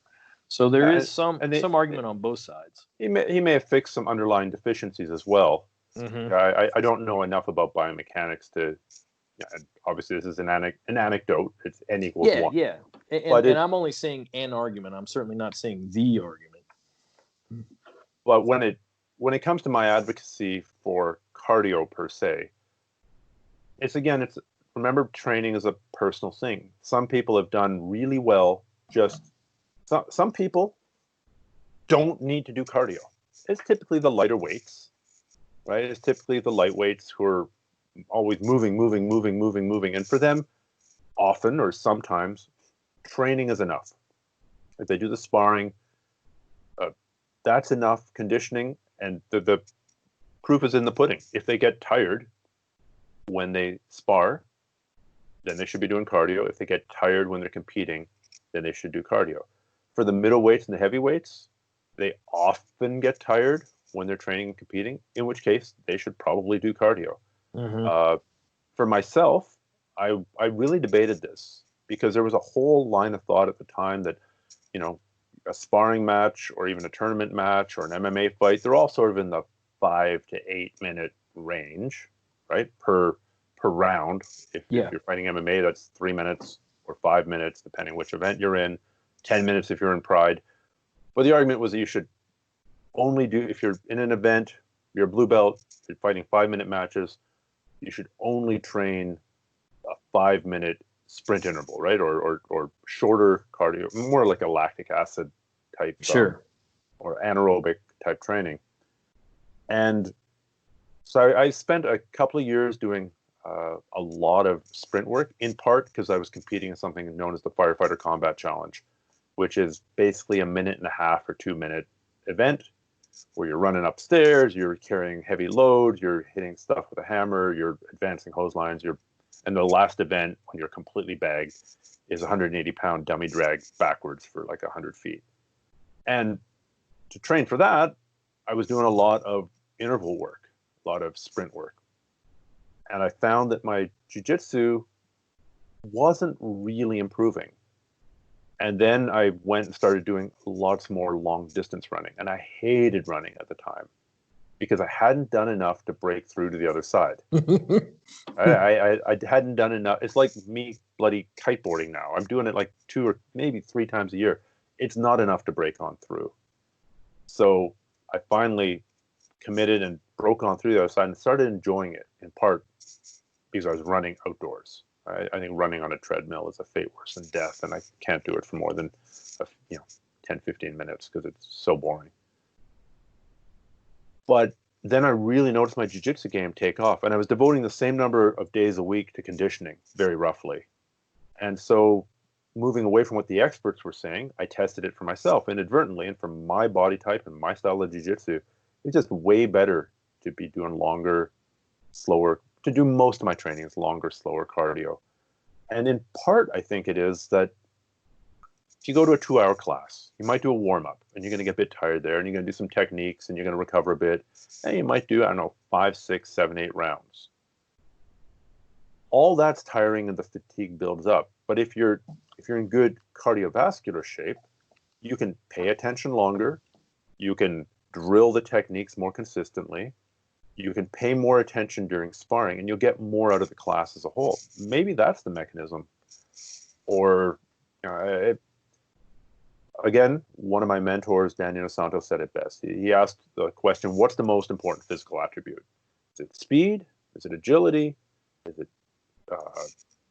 So there is some argument on both sides. He may have fixed some underlying deficiencies as well. Mm-hmm. I don't know enough about biomechanics to. Obviously, this is an anecdote. It's N equals 1. Yeah. And I'm only saying an argument. I'm certainly not saying the argument. But when it comes to my advocacy for cardio per se, it's remember, training is a personal thing. Some people have done really well. Some people don't need to do cardio. It's typically the lighter weights, right? It's typically the lightweights who are always moving. And for them, often or sometimes, training is enough. If they do the sparring, that's enough conditioning, and the proof is in the pudding. If they get tired when they spar, then they should be doing cardio. If they get tired when they're competing, then they should do cardio. For the middleweights and the heavyweights, they often get tired when they're training and competing, in which case they should probably do cardio. Mm-hmm. For myself, I really debated this because there was a whole line of thought at the time that, a sparring match or even a tournament match or an MMA fight, they're all sort of in the 5 to 8 minute range, right? Per round. If you're fighting MMA, that's 3 minutes or 5 minutes, depending which event you're in. 10 minutes if you're in Pride. But the argument was that you should only do, if you're in an event, you're a blue belt, you're fighting 5-minute matches, you should only train a 5-minute sprint interval, right? Or shorter cardio, more like a lactic acid type, or anaerobic type training. And so I spent a couple of years doing a lot of sprint work, in part because I was competing in something known as the Firefighter Combat Challenge, which is basically a 1.5 or 2 minute event where you're running upstairs, you're carrying heavy loads, you're hitting stuff with a hammer, you're advancing hose lines, and the last event, when you're completely bagged, is a 180-pound dummy drag backwards for like 100 feet. And to train for that, I was doing a lot of interval work, a lot of sprint work. And I found that my jiu-jitsu wasn't really improving. And then I went and started doing lots more long distance running. And I hated running at the time because I hadn't done enough to break through to the other side. I hadn't done enough. It's like me bloody kiteboarding now. I'm doing it like 2 or maybe 3 times a year. It's not enough to break on through. So I finally committed and broke on through the other side and started enjoying it, in part because I was running outdoors. I think running on a treadmill is a fate worse than death, and I can't do it for more than 10, 15 minutes because it's so boring. But then I really noticed my jiu-jitsu game take off, and I was devoting the same number of days a week to conditioning, very roughly. And so moving away from what the experts were saying, I tested it for myself inadvertently, and for my body type and my style of jiu-jitsu, it's just way better to be doing longer, slower, to do most of my training is longer, slower cardio. And in part, I think it is that if you go to a 2-hour class, you might do a warm-up, and you're going to get a bit tired there, and you're going to do some techniques, and you're going to recover a bit, and you might do, 5, 6, 7, 8 rounds. All that's tiring, and the fatigue builds up. But if you're in good cardiovascular shape, you can pay attention longer, you can drill the techniques more consistently, you can pay more attention during sparring, and you'll get more out of the class as a whole. Maybe that's the mechanism. Or, again, one of my mentors, Dan Inosanto, said it best. He asked the question, what's the most important physical attribute? Is it speed? Is it agility? Is it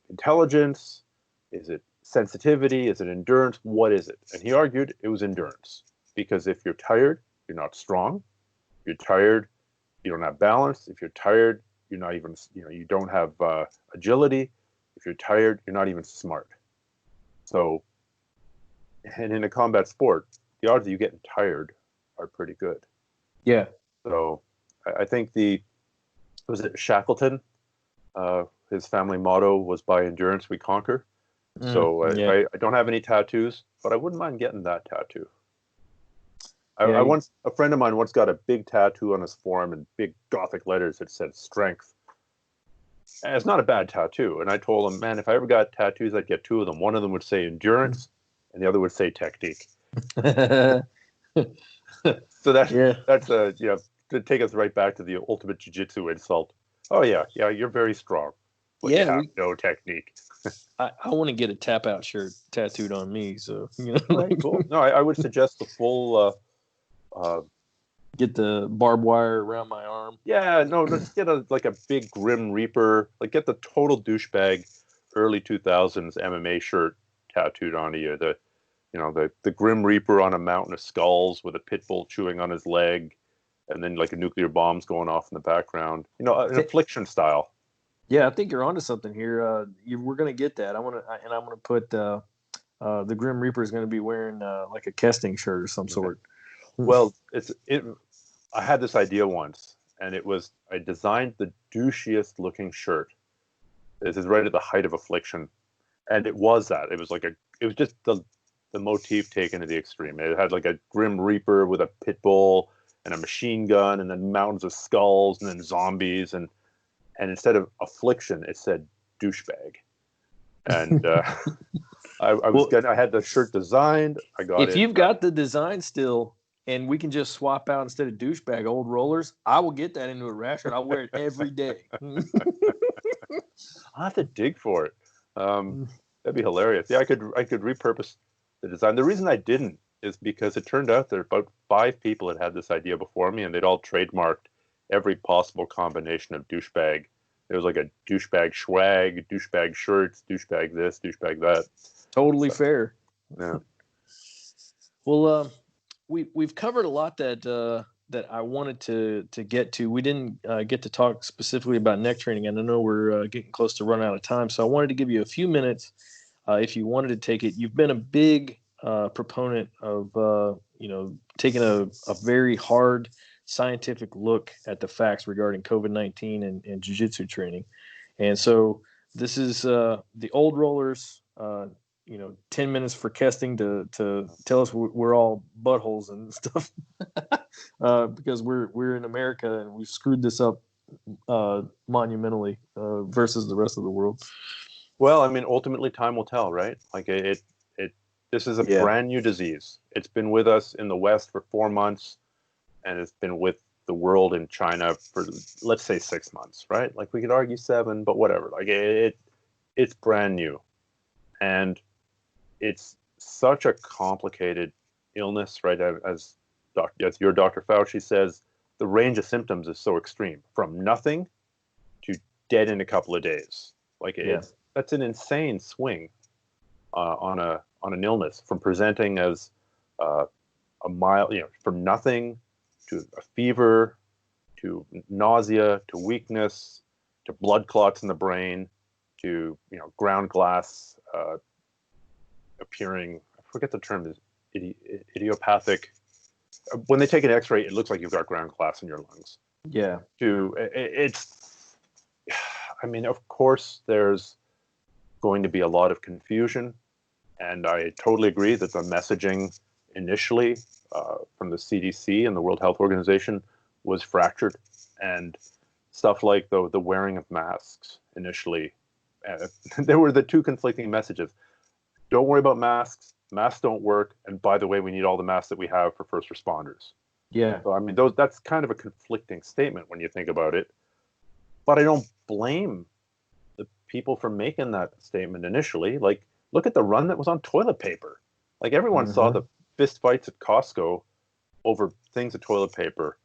intelligence? Is it sensitivity? Is it endurance? What is it? And he argued it was endurance. Because if you're tired, you're not strong. If you're tired, you don't have balance. If you're tired, you're not even, you don't have agility. If you're tired, you're not even smart. So, and in a combat sport, the odds of you getting tired are pretty good. Yeah. So I think was it Shackleton? His family motto was by endurance we conquer. So yeah. I don't have any tattoos, but I wouldn't mind getting that tattoo. A friend of mine once got a big tattoo on his forearm in big Gothic letters that said strength. And it's not a bad tattoo. And I told him, man, if I ever got tattoos, I'd get 2 of them. One of them would say endurance, and the other would say technique. So that's to take us right back to the ultimate jiu-jitsu insult. Oh yeah, you're very strong, but you have no technique. I want to get a tap out shirt tattooed on me. So Right, cool. No, I would suggest the full. Get the barbed wire around my arm. Yeah, no, let's get a big Grim Reaper. Like get the total douchebag early 2000s MMA shirt tattooed onto you. The Grim Reaper on a mountain of skulls with a pit bull chewing on his leg, and then like a nuclear bomb's going off in the background. An Affliction style. Yeah, I think you're onto something here. We're gonna get that. I'm gonna put the Grim Reaper is gonna be wearing like a Kesting shirt or some sort. Well, I had this idea once, and I designed the douchiest looking shirt. This is right at the height of Affliction, and it was that. It was just the motif taken to the extreme. It had like a Grim Reaper with a pit bull and a machine gun, and then mountains of skulls, and then zombies, and instead of Affliction, it said douchebag. And I had the shirt designed. I got it. If you've got the design still, and we can just swap out instead of douchebag old rollers, I will get that into a rash shirt. I'll wear it every day. I'll have to dig for it. That'd be hilarious. Yeah, I could repurpose the design. The reason I didn't is because it turned out there about 5 people had this idea before me, and they'd all trademarked every possible combination of douchebag. There was like a douchebag swag, douchebag shirts, douchebag this, douchebag that. Totally fair. Yeah. Well, we've covered a lot that I wanted to get to. We didn't get to talk specifically about neck training, and I know we're getting close to running out of time. So I wanted to give you a few minutes if you wanted to take it. You've been a big proponent of taking a very hard scientific look at the facts regarding COVID-19 and jiu-jitsu training. And so this is the old rollers, 10 minutes for Kesting to tell us we're all buttholes and stuff because we're in America and we've screwed this up monumentally versus the rest of the world. Well, I mean, ultimately time will tell, right? Like this is a brand new disease. It's been with us in the West for 4 months, and it's been with the world in China for, let's say, 6 months, right? Like we could argue 7, but whatever. Like it's brand new, and it's such a complicated illness, right? As your Dr. Fauci says, the range of symptoms is so extreme, from nothing to dead in a couple of days. Like that's an insane swing on an illness, from presenting as a mild, from nothing to a fever, to nausea, to weakness, to blood clots in the brain, to ground glass appearing. I forget the term, is idiopathic. When they take an X-ray, it looks like you've got ground glass in your lungs. Yeah. I mean, of course, there's going to be a lot of confusion, and I totally agree that the messaging initially from the CDC and the World Health Organization was fractured, and stuff like the wearing of masks initially. There were the two conflicting messages. Don't worry about masks. Masks don't work. And by the way, we need all the masks that we have for first responders. Yeah. So, I mean, that's kind of a conflicting statement when you think about it. But I don't blame the people for making that statement initially. Like, look at the run that was on toilet paper. Like, everyone saw the fist fights at Costco over things of toilet paper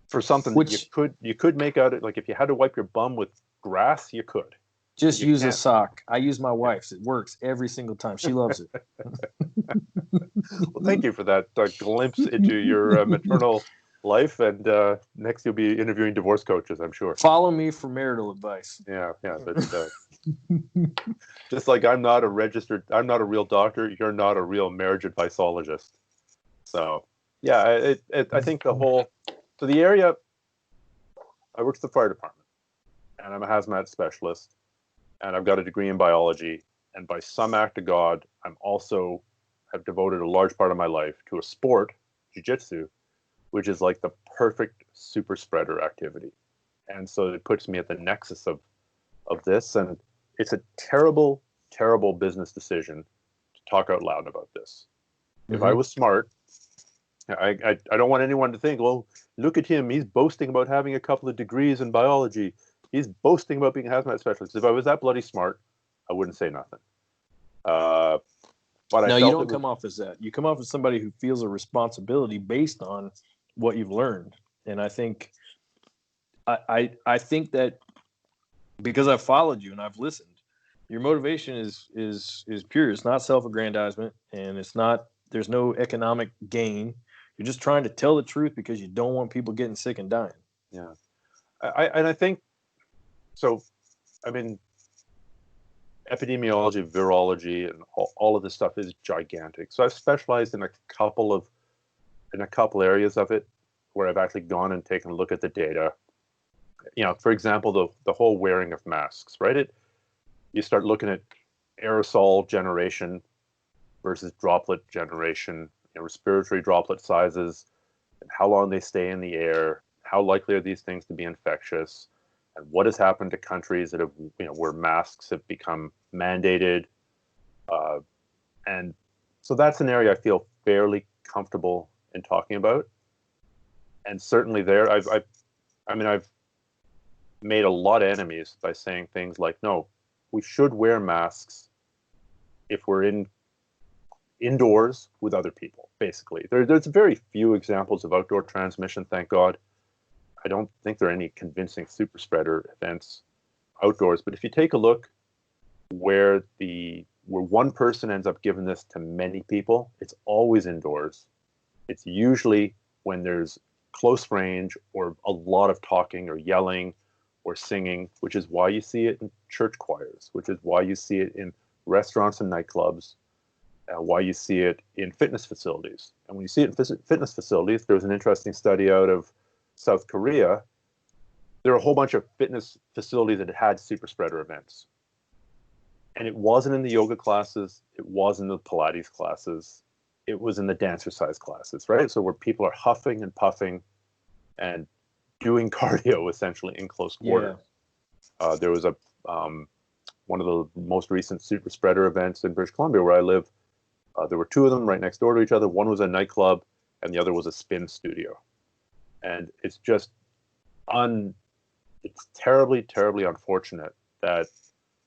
for something that you could make out it. Like, if you had to wipe your bum with grass, you could. Just use a sock. I use my wife's. It works every single time. She loves it. Well, thank you for that glimpse into your maternal life. And next you'll be interviewing divorce coaches, I'm sure. Follow me for marital advice. Yeah. But, just like I'm not a real doctor, you're not a real marriage adviceologist. So, yeah, I think so the area, I work at the fire department, and I'm a hazmat specialist, and I've got a degree in biology, and by some act of God, I'm also have devoted a large part of my life to a sport, jiu-jitsu, which is like the perfect super spreader activity. And so it puts me at the nexus of this, and it's a terrible, terrible business decision to talk out loud about this. If I was smart, I don't want anyone to think, well, look at him, he's boasting about having a couple of degrees in biology. He's boasting about being a hazmat specialist. If I was that bloody smart, I wouldn't say nothing. But no, you don't come off as that. You come off as somebody who feels a responsibility based on what you've learned. And I think I think that because I've followed you and I've listened, your motivation is pure. It's not self-aggrandizement, and there's no economic gain. You're just trying to tell the truth because you don't want people getting sick and dying. Yeah. I think so. I mean, epidemiology, virology, and all of this stuff is gigantic. So I've specialized in a couple areas of it where I've actually gone and taken a look at the data. For example, the whole wearing of masks, right? You start looking at aerosol generation versus droplet generation, respiratory droplet sizes, and how long they stay in the air. How likely are these things to be infectious? And what has happened to countries that have, where masks have become mandated? And so that's an area I feel fairly comfortable in talking about. And certainly there, I've made a lot of enemies by saying things like, no, we should wear masks if we're indoors with other people, basically. There's very few examples of outdoor transmission, thank God. I don't think there are any convincing super spreader events outdoors. But if you take a look where one person ends up giving this to many people, it's always indoors. It's usually when there's close range or a lot of talking or yelling or singing, which is why you see it in church choirs, which is why you see it in restaurants and nightclubs, why you see it in fitness facilities. And when you see it in fitness facilities, there was an interesting study out of South Korea. There are a whole bunch of fitness facilities that had super spreader events. And it wasn't in the yoga classes. It wasn't in the Pilates classes. It was in the dancercise classes, right? So where people are huffing and puffing and doing cardio essentially in close quarters. Yeah. There was one of the most recent super spreader events in British Columbia where I live. There were two of them right next door to each other. One was a nightclub and the other was a spin studio. And it's just it's terribly, terribly unfortunate that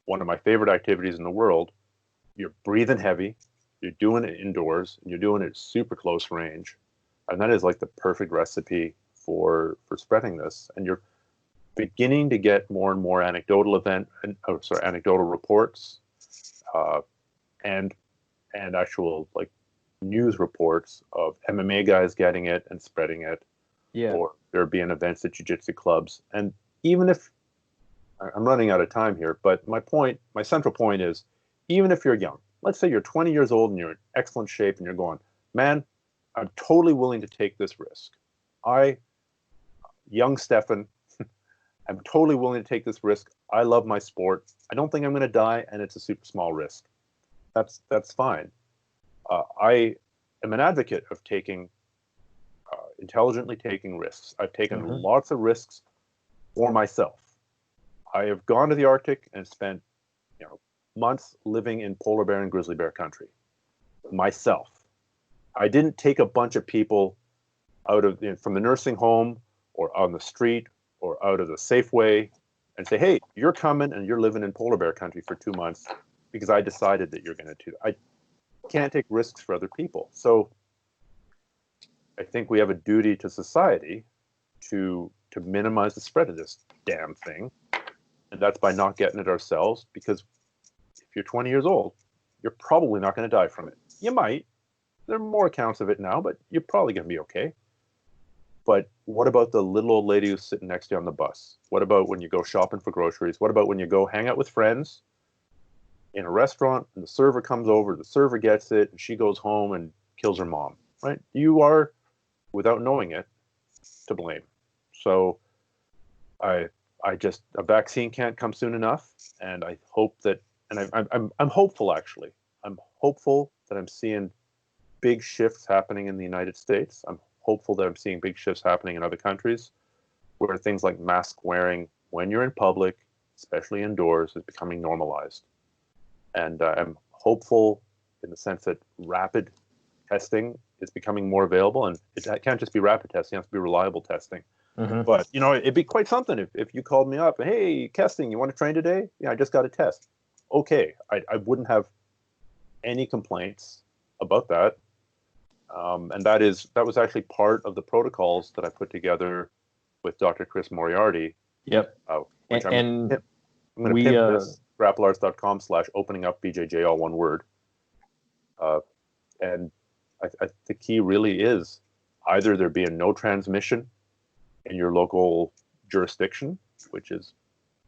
one of my favorite activities in the world, you're breathing heavy, you're doing it indoors, and you're doing it super close range. And that is like the perfect recipe for spreading this. And beginning to get more and more anecdotal reports, and actual like news reports of MMA guys getting it and spreading it, or there being events at jiu-jitsu clubs. And even if I'm running out of time here, but my central point is, even if you're young, let's say you're 20 years old and you're in excellent shape and you're going, man, I'm totally willing to take this risk. Young Stephan, I'm totally willing to take this risk. I love my sport. I don't think I'm going to die, and it's a super small risk. That's fine. I am an advocate of intelligently taking risks. I've taken lots of risks for myself. I have gone to the Arctic and spent, months living in polar bear and grizzly bear country myself. I didn't take a bunch of people from the nursing home or on the street or out of the Safeway and say, hey, you're coming and you're living in polar bear country for 2 months because I decided that you're going to do that. I can't take risks for other people. So I think we have a duty to society to minimize the spread of this damn thing. And that's by not getting it ourselves, because if you're 20 years old, you're probably not going to die from it. You might. There are more accounts of it now, but you're probably going to be okay. But what about the little old lady who's sitting next to you on the bus? What about when you go shopping for groceries? What about when you go hang out with friends in a restaurant and the server comes over, the server gets it, and she goes home and kills her mom, right? You are, without knowing it, to blame. So a vaccine can't come soon enough, and I hope that, and I'm hopeful, actually. I'm hopeful that I'm seeing big shifts happening in the United States. I'm hopeful that I'm seeing big shifts happening in other countries where things like mask wearing when you're in public, especially indoors, is becoming normalized. And I'm hopeful in the sense that rapid testing is becoming more available, and it can't just be rapid testing, it has to be reliable testing. But, it'd be quite something if you called me up, hey, Kesting, you want to train today? Yeah, I just got a test. Okay, I wouldn't have any complaints about that. And that was actually part of the protocols that I put together with Dr. Chris Moriarty. Yep. Which I'm going to pimp this, grapplers.com/opening up BJJ, all one word. And the key really is either there being no transmission in your local jurisdiction, which is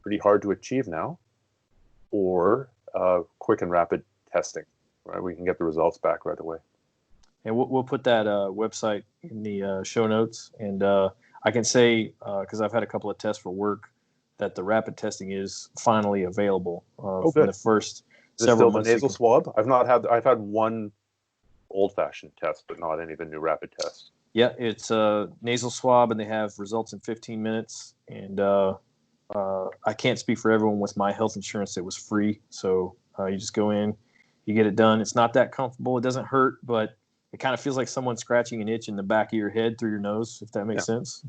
pretty hard to achieve now, or quick and rapid testing, right? We can get the results back right away. And we'll put that website in the show notes. And I can say, because I've had a couple of tests for work, that the rapid testing is finally available from the first several months. The nasal swab? I've had one old-fashioned test, but not any of the new rapid tests. Yeah, it's a nasal swab, and they have results in 15 minutes. And I can't speak for everyone. With my health insurance, it was free. So you just go in, you get it done. It's not that comfortable. It doesn't hurt, but it kind of feels like someone scratching an itch in the back of your head through your nose, if that makes sense.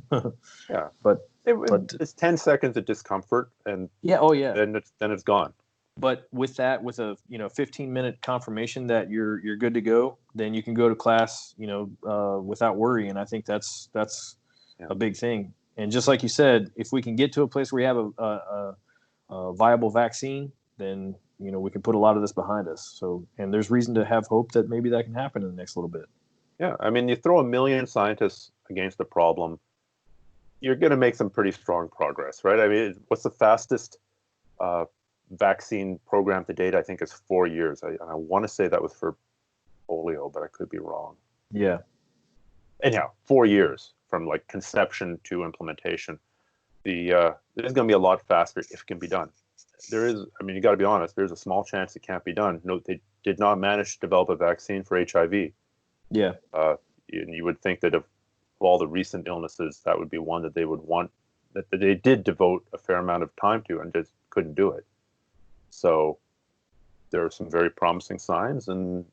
Yeah. But it's 10 seconds of discomfort, and then it's gone. But with that, with a 15-minute confirmation that you're good to go, then you can go to class without worry. And I think that's a big thing. And just like you said, if we can get to a place where we have a viable vaccine, then we can put a lot of this behind us. So, and there's reason to have hope that maybe that can happen in the next little bit. Yeah, I mean, you throw 1 million scientists against a problem, you're going to make some pretty strong progress, right? I mean, what's the fastest vaccine program to date? I think is 4 years. I want to say that was for polio, but I could be wrong. Yeah. Anyhow, 4 years from like conception to implementation. This is going to be a lot faster if it can be done. You got to be honest, there's a small chance it can't be done. No, they did not manage to develop a vaccine for HIV. Yeah. You would think that of all the recent illnesses, that would be one that they would want, that they did devote a fair amount of time to and just couldn't do it. So there are some very promising signs, and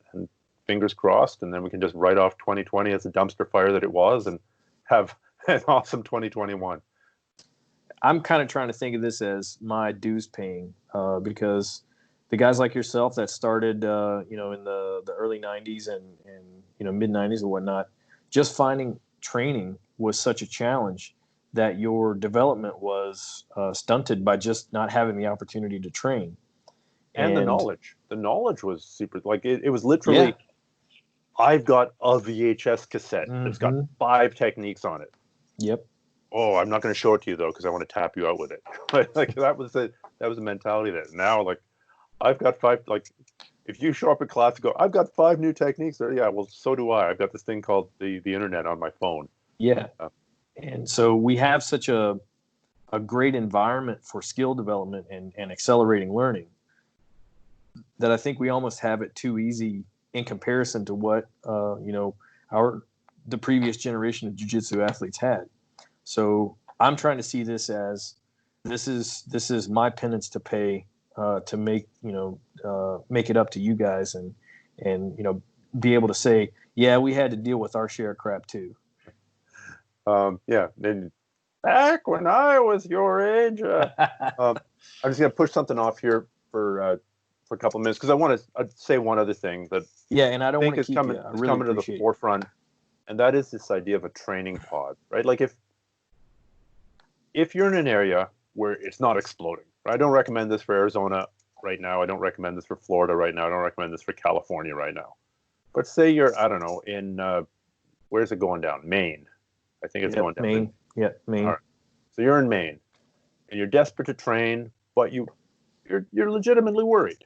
fingers crossed, and then we can just write off 2020 as a dumpster fire that it was and have an awesome 2021. I'm kind of trying to think of this as my dues paying, because the guys like yourself that started, in the early 90s and mid 90s and whatnot, just finding training was such a challenge that your development was stunted by just not having the opportunity to train. And the knowledge was super, like it was literally, Yeah. I've got a VHS cassette that's got 5 techniques on it. Yep. Oh, I'm not going to show it to you though, because I want to tap you out with it. Like that was the mentality there. Now, like, I've got 5, like, if you show up in class and go, I've got 5 new techniques there. Yeah, well, so do I. I've got this thing called the internet on my phone. Yeah. And so we have such a great environment for skill development and accelerating learning that I think we almost have it too easy in comparison to what, the previous generation of jiu-jitsu athletes had. So I'm trying to see this as this is my penance to pay to make it up to you guys and be able to say, yeah, we had to deal with our share of crap too. Yeah. And back when I was your age, I'm just gonna push something off here for a couple of minutes because I want to say one other thing that and I don't want to keep coming, you. I is really coming to the appreciate forefront, and that is this idea of a training pod, right? Like if you're in an area where it's not exploding, right? I don't recommend this for Arizona right now. I don't recommend this for Florida right now. I don't recommend this for California right now. But say you're, I don't know, in where's it going down? Maine. I think it's going down. Maine. Yeah, Maine. All right. So you're in Maine, and you're desperate to train, but you're legitimately worried.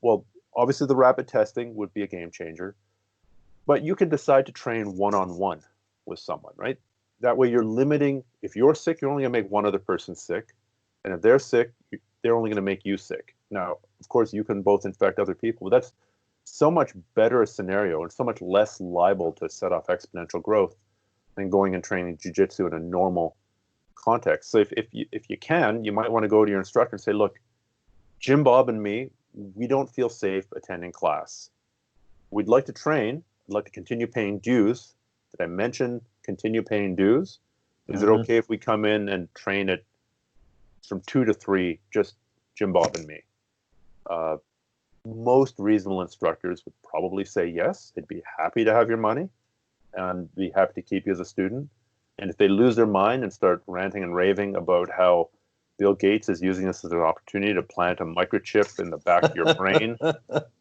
Well, obviously the rapid testing would be a game changer, but you can decide to train one-on-one with someone, right? That way you're limiting, if you're sick, you're only going to make one other person sick. And if they're sick, they're only going to make you sick. Now, of course, you can both infect other people, but that's so much better a scenario and so much less liable to set off exponential growth than going and training jiu-jitsu in a normal context. So if you can, you might want to go to your instructor and say, look, Jim Bob and me, we don't feel safe attending class. We'd like to train. I'd like to continue paying dues. Did I mention continue paying dues? Is it okay if we come in and train it from 2 to 3, just Jim Bob and me? Most reasonable instructors would probably say yes. They'd be happy to have your money and be happy to keep you as a student. And if they lose their mind and start ranting and raving about how Bill Gates is using this as an opportunity to plant a microchip in the back of your brain,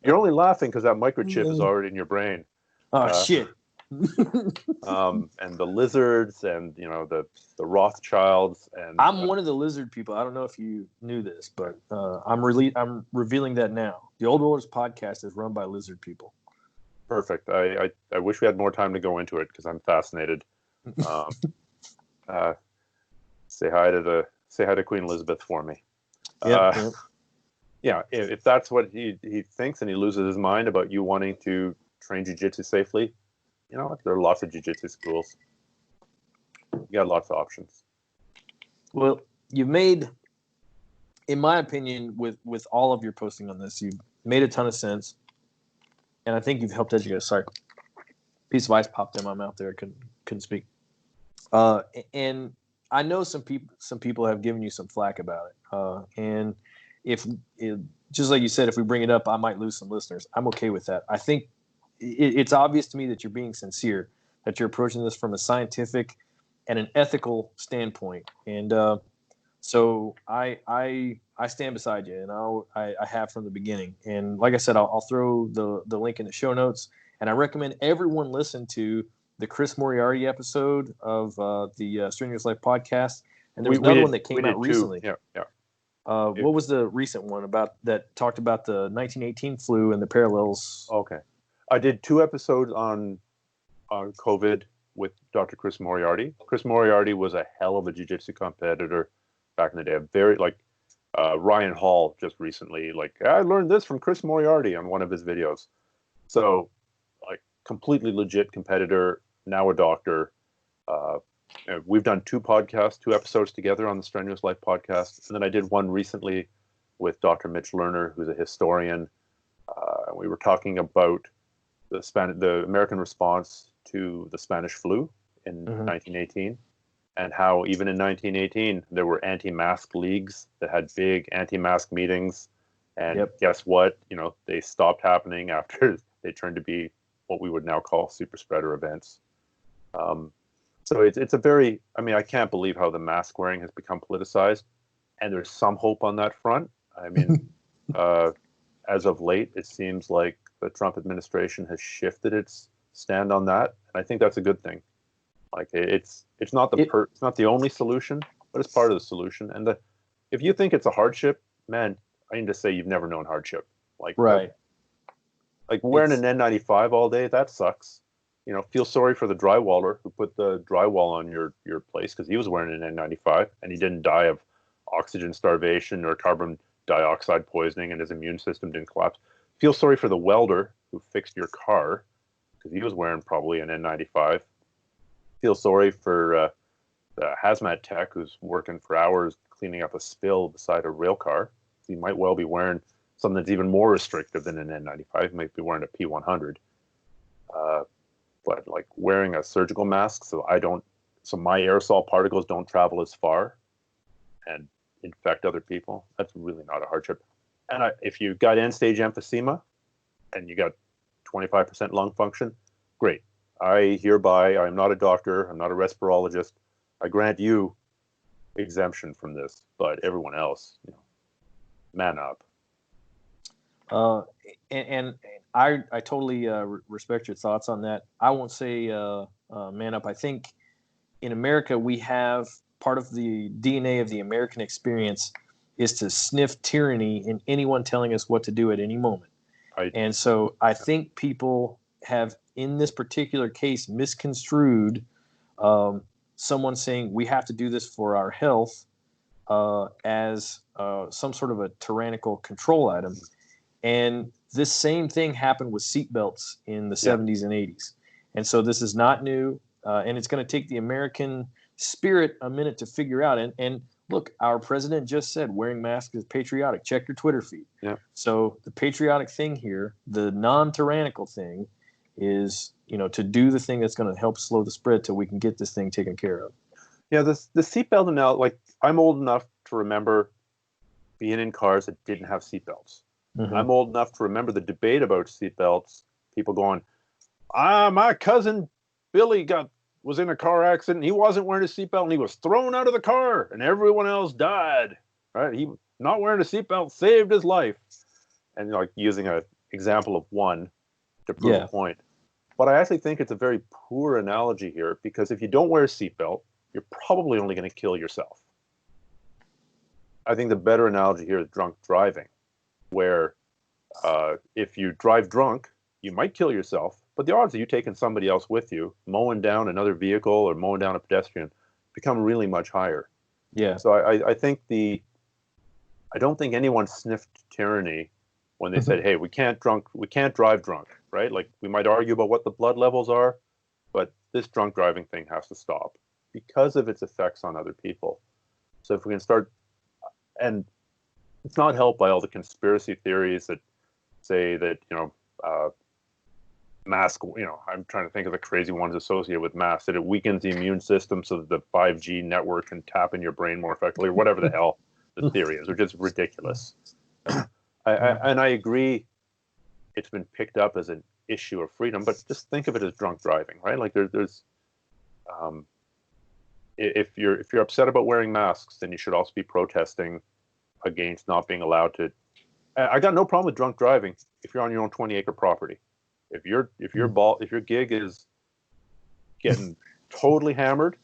you're only laughing because that microchip is already in your brain. Oh, shit. And the lizards and the Rothschilds and I'm one of the lizard people. I don't know if you knew this, but I'm revealing that now. The Old Worlders podcast is run by lizard people. Perfect. I wish we had more time to go into it because I'm fascinated. Say hi to Queen Elizabeth for me. Yep. Yeah, if that's what he thinks and he loses his mind about you wanting to train jiu-jitsu safely, there are lots of jiu-jitsu schools. You got lots of options. Well, you've made, in my opinion, with all of your posting on this, you've made a ton of sense, and I think you've helped educate. Sorry, piece of ice popped in my mouth there. I couldn't speak. And I know some people have given you some flack about it. And if just like you said, if we bring it up, I might lose some listeners. I'm okay with that. I think it's obvious to me that you're being sincere, that you're approaching this from a scientific and an ethical standpoint. And so I stand beside you, and I have from the beginning. And like I said, I'll throw the link in the show notes. And I recommend everyone listen to the Chris Moriarty episode of the Strenuous Life podcast. And there was another one that came out recently. Yeah. What was the recent one that talked about the 1918 flu and the parallels? Okay. I did 2 episodes on COVID with Dr. Chris Moriarty. Chris Moriarty was a hell of a jiu-jitsu competitor back in the day. Very Ryan Hall just recently, I learned this from Chris Moriarty on one of his videos. So, completely legit competitor, now a doctor. We've done 2 episodes together on the Strenuous Life podcast. And then I did one recently with Dr. Mitch Lerner, who's a historian. We were talking about the American response to the Spanish flu in 1918, and how even in 1918 there were anti-mask leagues that had big anti-mask meetings, and guess what? They stopped happening after they turned to be what we would now call super spreader events. So it's a very, I mean, I can't believe how the mask wearing has become politicized, and there's some hope on that front. I mean, as of late, it seems like the Trump administration has shifted its stand on that, and I think that's a good thing. Like it's not it's not the only solution, but it's part of the solution. And if you think it's a hardship, man, I need to say you've never known hardship. Like right. Like wearing an N95 all day, that sucks. You know, feel sorry for the drywaller who put the drywall on your place because he was wearing an N95 and he didn't die of oxygen starvation or carbon dioxide poisoning and his immune system didn't collapse. Feel sorry for the welder who fixed your car because he was wearing probably an N95. Feel sorry for the hazmat tech who's working for hours cleaning up a spill beside a rail car. He might well be wearing something that's even more restrictive than an N95. He might be wearing a P100. But like wearing a surgical mask so my aerosol particles don't travel as far and infect other people, that's really not a hardship. And if you got end-stage emphysema and you got 25% lung function, great. I'm not a doctor, I'm not a respirologist. I grant you exemption from this, but everyone else, man up. And I totally respect your thoughts on that. I won't say man up. I think in America we have part of the DNA of the American experience is to sniff tyranny in anyone telling us what to do at any moment. And so I think people have, in this particular case, misconstrued someone saying we have to do this for our health as some sort of a tyrannical control item. And this same thing happened with seatbelts in the 70s and 80s. And so this is not new. And it's going to take the American spirit a minute to figure out. And look, our president just said wearing masks is patriotic. Check your Twitter feed. Yeah. So the patriotic thing here, the non-tyrannical thing is, to do the thing that's going to help slow the spread till we can get this thing taken care of. Yeah, the seatbelt analogy, like I'm old enough to remember being in cars that didn't have seatbelts. Mm-hmm. I'm old enough to remember the debate about seatbelts. People going, my cousin Billy was in a car accident. He wasn't wearing a seatbelt and he was thrown out of the car and everyone else died. Right? He not wearing a seatbelt saved his life. And like using an example of one to prove a point. But I actually think it's a very poor analogy here because if you don't wear a seatbelt, you're probably only going to kill yourself. I think the better analogy here is drunk driving, where if you drive drunk, you might kill yourself, but the odds of you taking somebody else with you, mowing down another vehicle or mowing down a pedestrian, become really much higher. Yeah. So I think I don't think anyone sniffed tyranny when they said, hey, we can't drive drunk, right? Like we might argue about what the blood levels are, but this drunk driving thing has to stop because of its effects on other people. So if we can start, and it's not helped by all the conspiracy theories that say that, mask, I'm trying to think of the crazy ones associated with masks, that it weakens the immune system so that the 5G network can tap in your brain more effectively, or whatever the hell the theory is, which is ridiculous. And I agree it's been picked up as an issue of freedom, but just think of it as drunk driving, right? Like there's if you're upset about wearing masks, then you should also be protesting against not being allowed to. I got no problem with drunk driving if you're on your own 20-acre property. If your gig is getting totally hammered,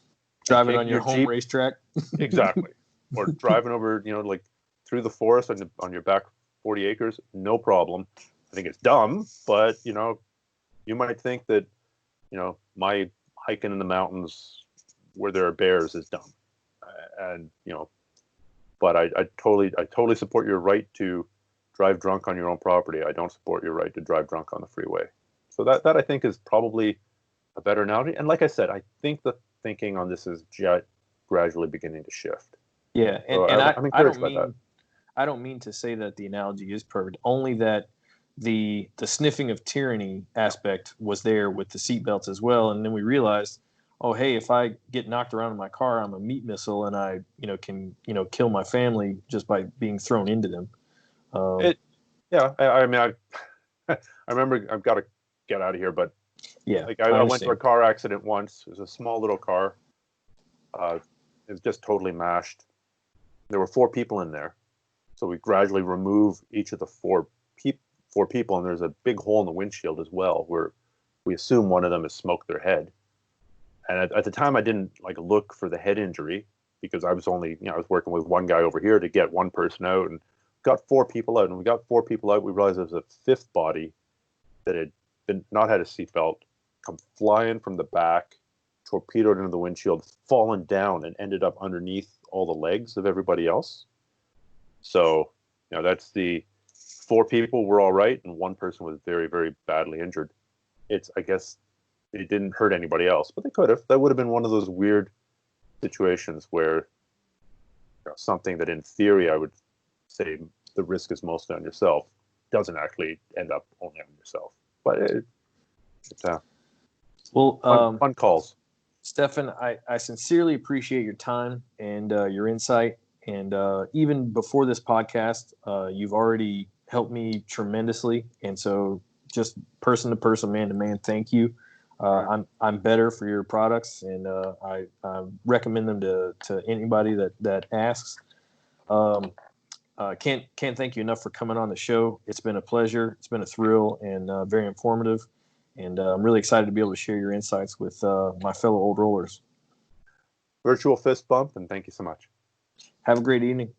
driving on your home Jeep, racetrack, exactly, or driving over, like through the forest on your back 40 acres, no problem. I think it's dumb, but you might think that my hiking in the mountains where there are bears is dumb, and but I totally support your right to drive drunk on your own property. I don't support your right to drive drunk on the freeway. So that I think is probably a better analogy. And like I said, I think the thinking on this is gradually beginning to shift. Yeah, and, so and I don't mean to say that the analogy is perfect. Only that the sniffing of tyranny aspect was there with the seatbelts as well. And then we realized, oh, hey, if I get knocked around in my car, I'm a meat missile, and I can kill my family just by being thrown into them. I mean, I remember I've got to get out of here, but Yeah, Like I I went through a understand. car accident once. It was a small little car. It was just totally mashed. There were 4 people in there. So we gradually remove each of the four people, and there's a big hole in the windshield as well, where we assume one of them has smoked their head. And at the time, I didn't like look for the head injury because I was only, I was working with one guy over here to get one person out, and got 4 people out. And we got 4 people out. We realized there was a 5th body that had not had a seatbelt, come flying from the back, torpedoed into the windshield, fallen down, and ended up underneath all the legs of everybody else. So, that's the 4 people were all right, and one person was very, very badly injured. I guess it didn't hurt anybody else, but they could have. That would have been one of those weird situations where something that in theory I would say the risk is mostly on yourself doesn't actually end up only on yourself. But it's fun calls. Stephan, I sincerely appreciate your time and your insight. And even before this podcast, you've already helped me tremendously. And so, just person to person, man to man, thank you. I'm better for your products, and I recommend them to anybody that asks. Can't thank you enough for coming on the show. It's been a pleasure. It's been a thrill and very informative. And I'm really excited to be able to share your insights with my fellow old rollers. Virtual fist bump, and thank you so much. Have a great evening.